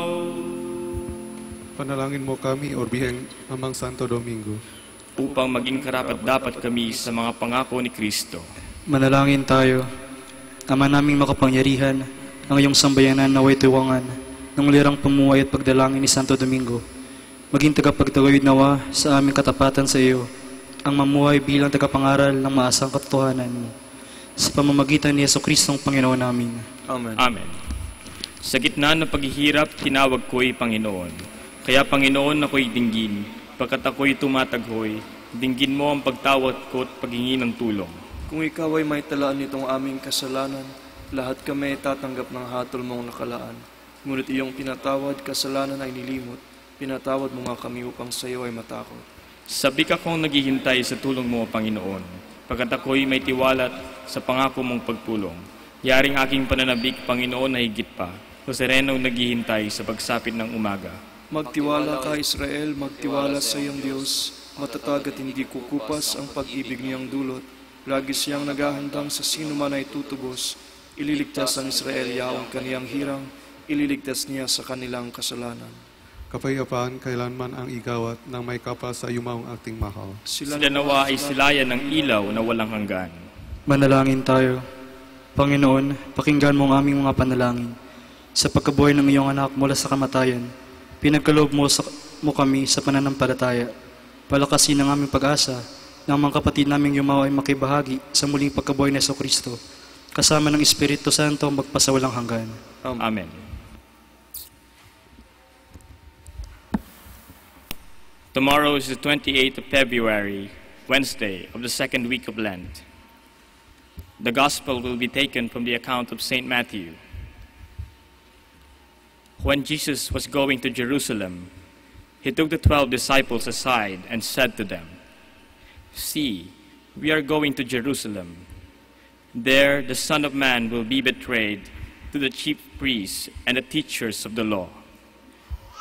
[SPEAKER 23] Panalangin mo kami, O Birheng Amang Santo Domingo,
[SPEAKER 19] upang maging karapat-dapat kami sa mga pangako ni Kristo.
[SPEAKER 16] Manalangin tayo. Ama naming makapangyarihan, ang iyong sambayanan naway tuwangan ng lirang pamuhay at pagdalangin ni Santo Domingo. Maging tagapagtaguyod nawa sa aming katapatan sa iyo, ang mamuhay bilang tagapangaral ng maasang katotohanan mo. Sa pamamagitan ni Jesucristo ang Panginoon namin.
[SPEAKER 19] Amen. Amen. Sa gitna ng paghihirap, tinawag ko'y Panginoon. Kaya Panginoon, ako'y dinggin, pagkat ako'y tumataghoy, dinggin mo ang pagtawad ko at paghingi ng tulong.
[SPEAKER 21] Kung ikaw ay may talaan nitong aming kasalanan, lahat kami tatanggap ng hatol mong nakalaan. Ngunit iyong pinatawad, kasalanan ay nilimot, pinatawad mo nga kami upang sa iyo ay matakot.
[SPEAKER 19] Sabik akong naghihintay sa tulong mo, Panginoon, pagkat ako'y may tiwalat sa pangako mong pagtulong. Yaring aking pananabik, Panginoon, na higit pa, o serenong naghihintay sa pagsapit ng umaga.
[SPEAKER 21] Magtiwala ka, Israel, magtiwala sa iyong Diyos. Matatag at hindi kukupas ang pag-ibig niyang dulot. Lagi siyang naghahandang sa sino man ay tutubos. Ililigtas ang Israel yaong kaniyang hirang, ililigtas niya sa kanilang kasalanan.
[SPEAKER 23] kapayapaan kailanman ang igawat ng may kapal sa yumaong ating mahal.
[SPEAKER 19] Sila nawa ay silayan ng ilaw na walang hanggan.
[SPEAKER 16] Manalangin tayo. Panginoon, pakinggan mo ang aming mga panalangin. Sa pagkabuhay ng iyong anak mula sa kamatayan, pinagkaloob mo kami sa pananampalataya. Palakasin ang aming pag-asa na ang mga kapatid naming yumawa ay makibahagi sa muling pagkabuhay ni Jesucristo, kasama ng Espiritu Santo magpasawalang hanggan.
[SPEAKER 19] Amen. Tomorrow is the 28th of February, Wednesday of the second week of Lent. The Gospel will be taken from the account of St. Matthew. When Jesus was going to Jerusalem, he took the 12 disciples aside and said to them, "See, we are going to Jerusalem. There the Son of Man will be betrayed to the chief priests and the teachers of the law,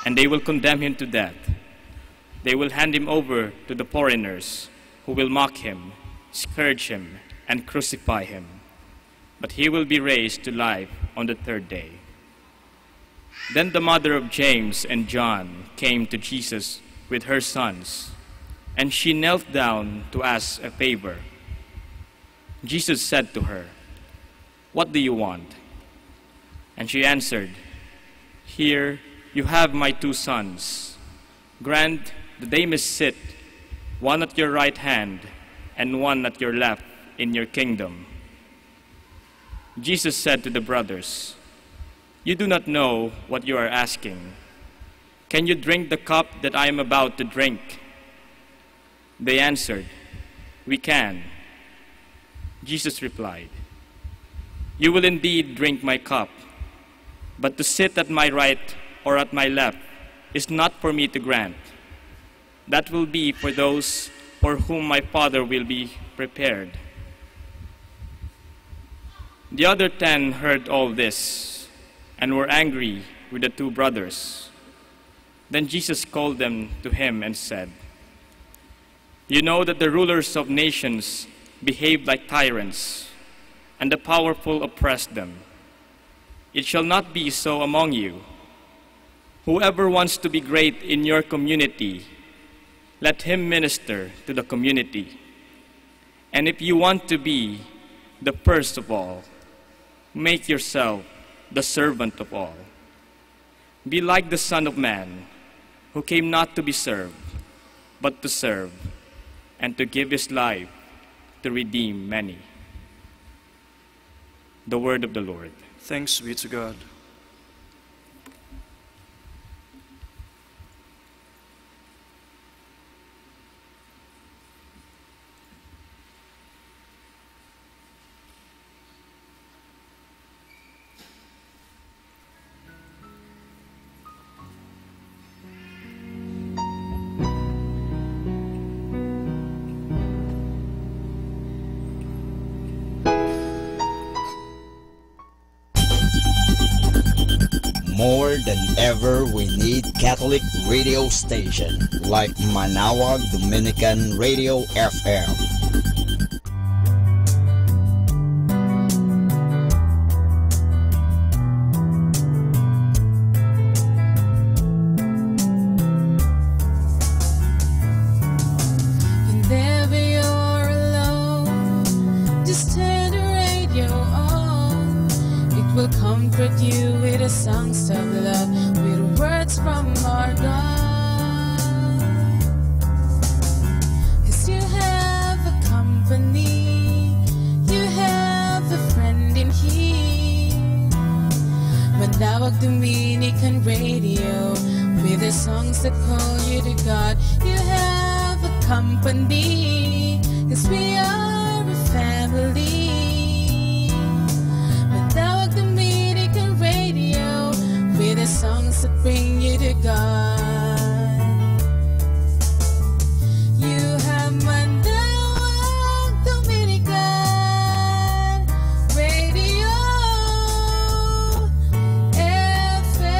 [SPEAKER 19] and they will condemn him to death. They will hand him over to the foreigners, who will mock him, scourge him, and crucify him, but he will be raised to life on the third day." Then the mother of James and John came to Jesus with her sons, and she knelt down to ask a favor. Jesus said to her, "What do you want?" And she answered, "Here you have my 2 sons. Grant that they may sit, one at your right hand and one at your left in your kingdom." Jesus said to the brothers, "You do not know what you are asking. Can you drink the cup that I am about to drink?" They answered, "We can." Jesus replied, "You will indeed drink my cup, but to sit at my right or at my left is not for me to grant. That will be for those for whom my Father will be prepared." The other 10 heard all this and were angry with the 2 brothers. Then Jesus called them to him and said, "You know that the rulers of nations behave like tyrants, and the powerful oppress them. It shall not be so among you. Whoever wants to be great in your community, let him minister to the community. And if you want to be the first of all, make yourself the servant of all. Be like the Son of Man, who came not to be served, but to serve, and to give his life to redeem many." The word of the Lord.
[SPEAKER 21] Thanks be to God.
[SPEAKER 6] More than ever, we need Catholic radio station like Manaoag Dominican Radio FM.
[SPEAKER 4] Whenever you're alone, just turn the radio on. It will comfort you with the songs of love, with words from our God. 'Cause you have a company, you have a friend in here. Manaoag Dominican Radio, with the songs that call you to God. You have a company, 'cause we are a family. Manaoag Dominican Radio, with the songs that bring you to God. You have Manaoag Dominican Radio FM.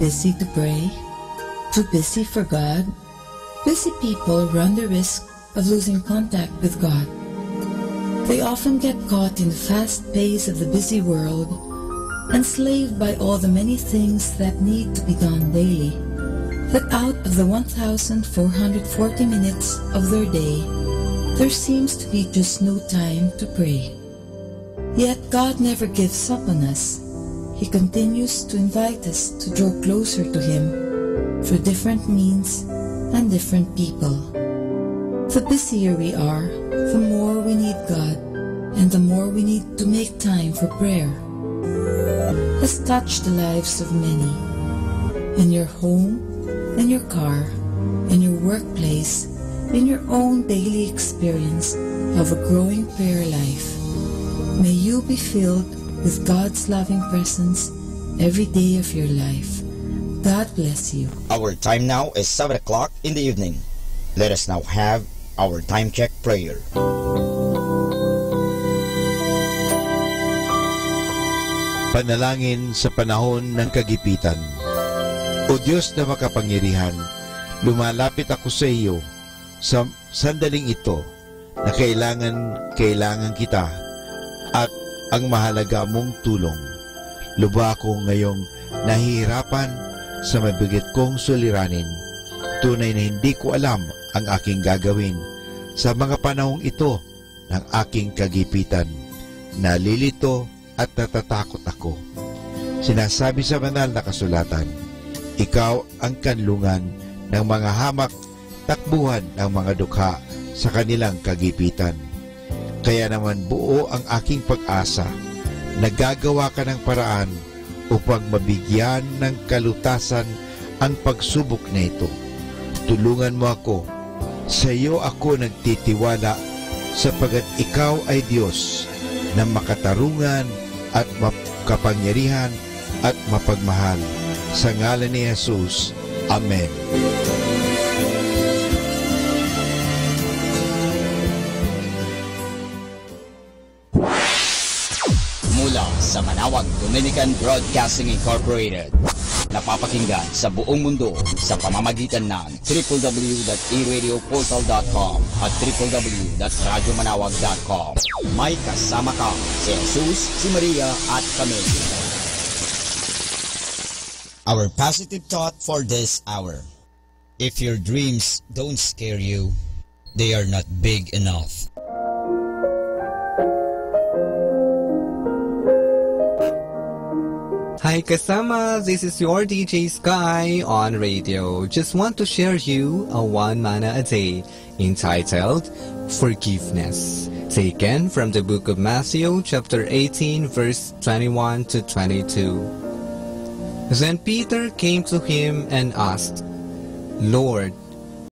[SPEAKER 15] busy to pray? Too busy for God? Busy people run the risk of losing contact with God. They often get caught in the fast pace of the busy world, enslaved by all the many things that need to be done daily, that out of the 1,440 minutes of their day, there seems to be just no time to pray. Yet God never gives up on us. He continues to invite us to draw closer to Him through different means and different people. The busier we are, the more we need God, and the more we need to make time for prayer. Has touched the lives of many. In your home, in your car, in your workplace, in your own daily experience of a growing prayer life. May you be filled with God's loving presence every day of your life. God bless you.
[SPEAKER 6] Our time now is 7 o'clock in the evening. Let us now have our time check prayer.
[SPEAKER 5] Panalangin sa panahon ng kagipitan. O Diyos na makapangyarihan, lumalapit ako sa iyo sa sandaling ito na kailangan kita at ang mahalaga mong tulong. Lubha akong ngayong nahihirapan sa mabigat kong suliranin. Tunay na hindi ko alam ang aking gagawin sa mga panahong ito ng aking kagipitan. Nalilito at natatakot ako. Sinasabi sa banal na kasulatan, ikaw ang kanlungan ng mga hamak, takbuhan ng mga dukha sa kanilang kagipitan. Kaya naman buo ang aking pag-asa na gagawa ka ng paraan upang mabigyan ng kalutasan ang pagsubok na ito. Tulungan mo ako. Sa iyo ako nagtitiwala sapagat ikaw ay Diyos na makatarungan at makapangyarihan at mapagmahal. Sa ngalan ni Jesus. Amen.
[SPEAKER 6] Mula sa Manaoag Dominican Broadcasting Incorporated, napapakinggan sa buong mundo sa pamamagitan ng www.eradioportal.com at www.radyomanawag.com. May kasama ka si Jesus, si Maria at kami. Our positive thought for this hour. If your dreams don't scare you, they are not big enough.
[SPEAKER 3] Hi kasama, this is your DJ Sky on radio. Just want to share you a one mana a day entitled Forgiveness, taken from the book of Matthew chapter 18 verse 21 to 22. Then Peter came to him and asked, Lord,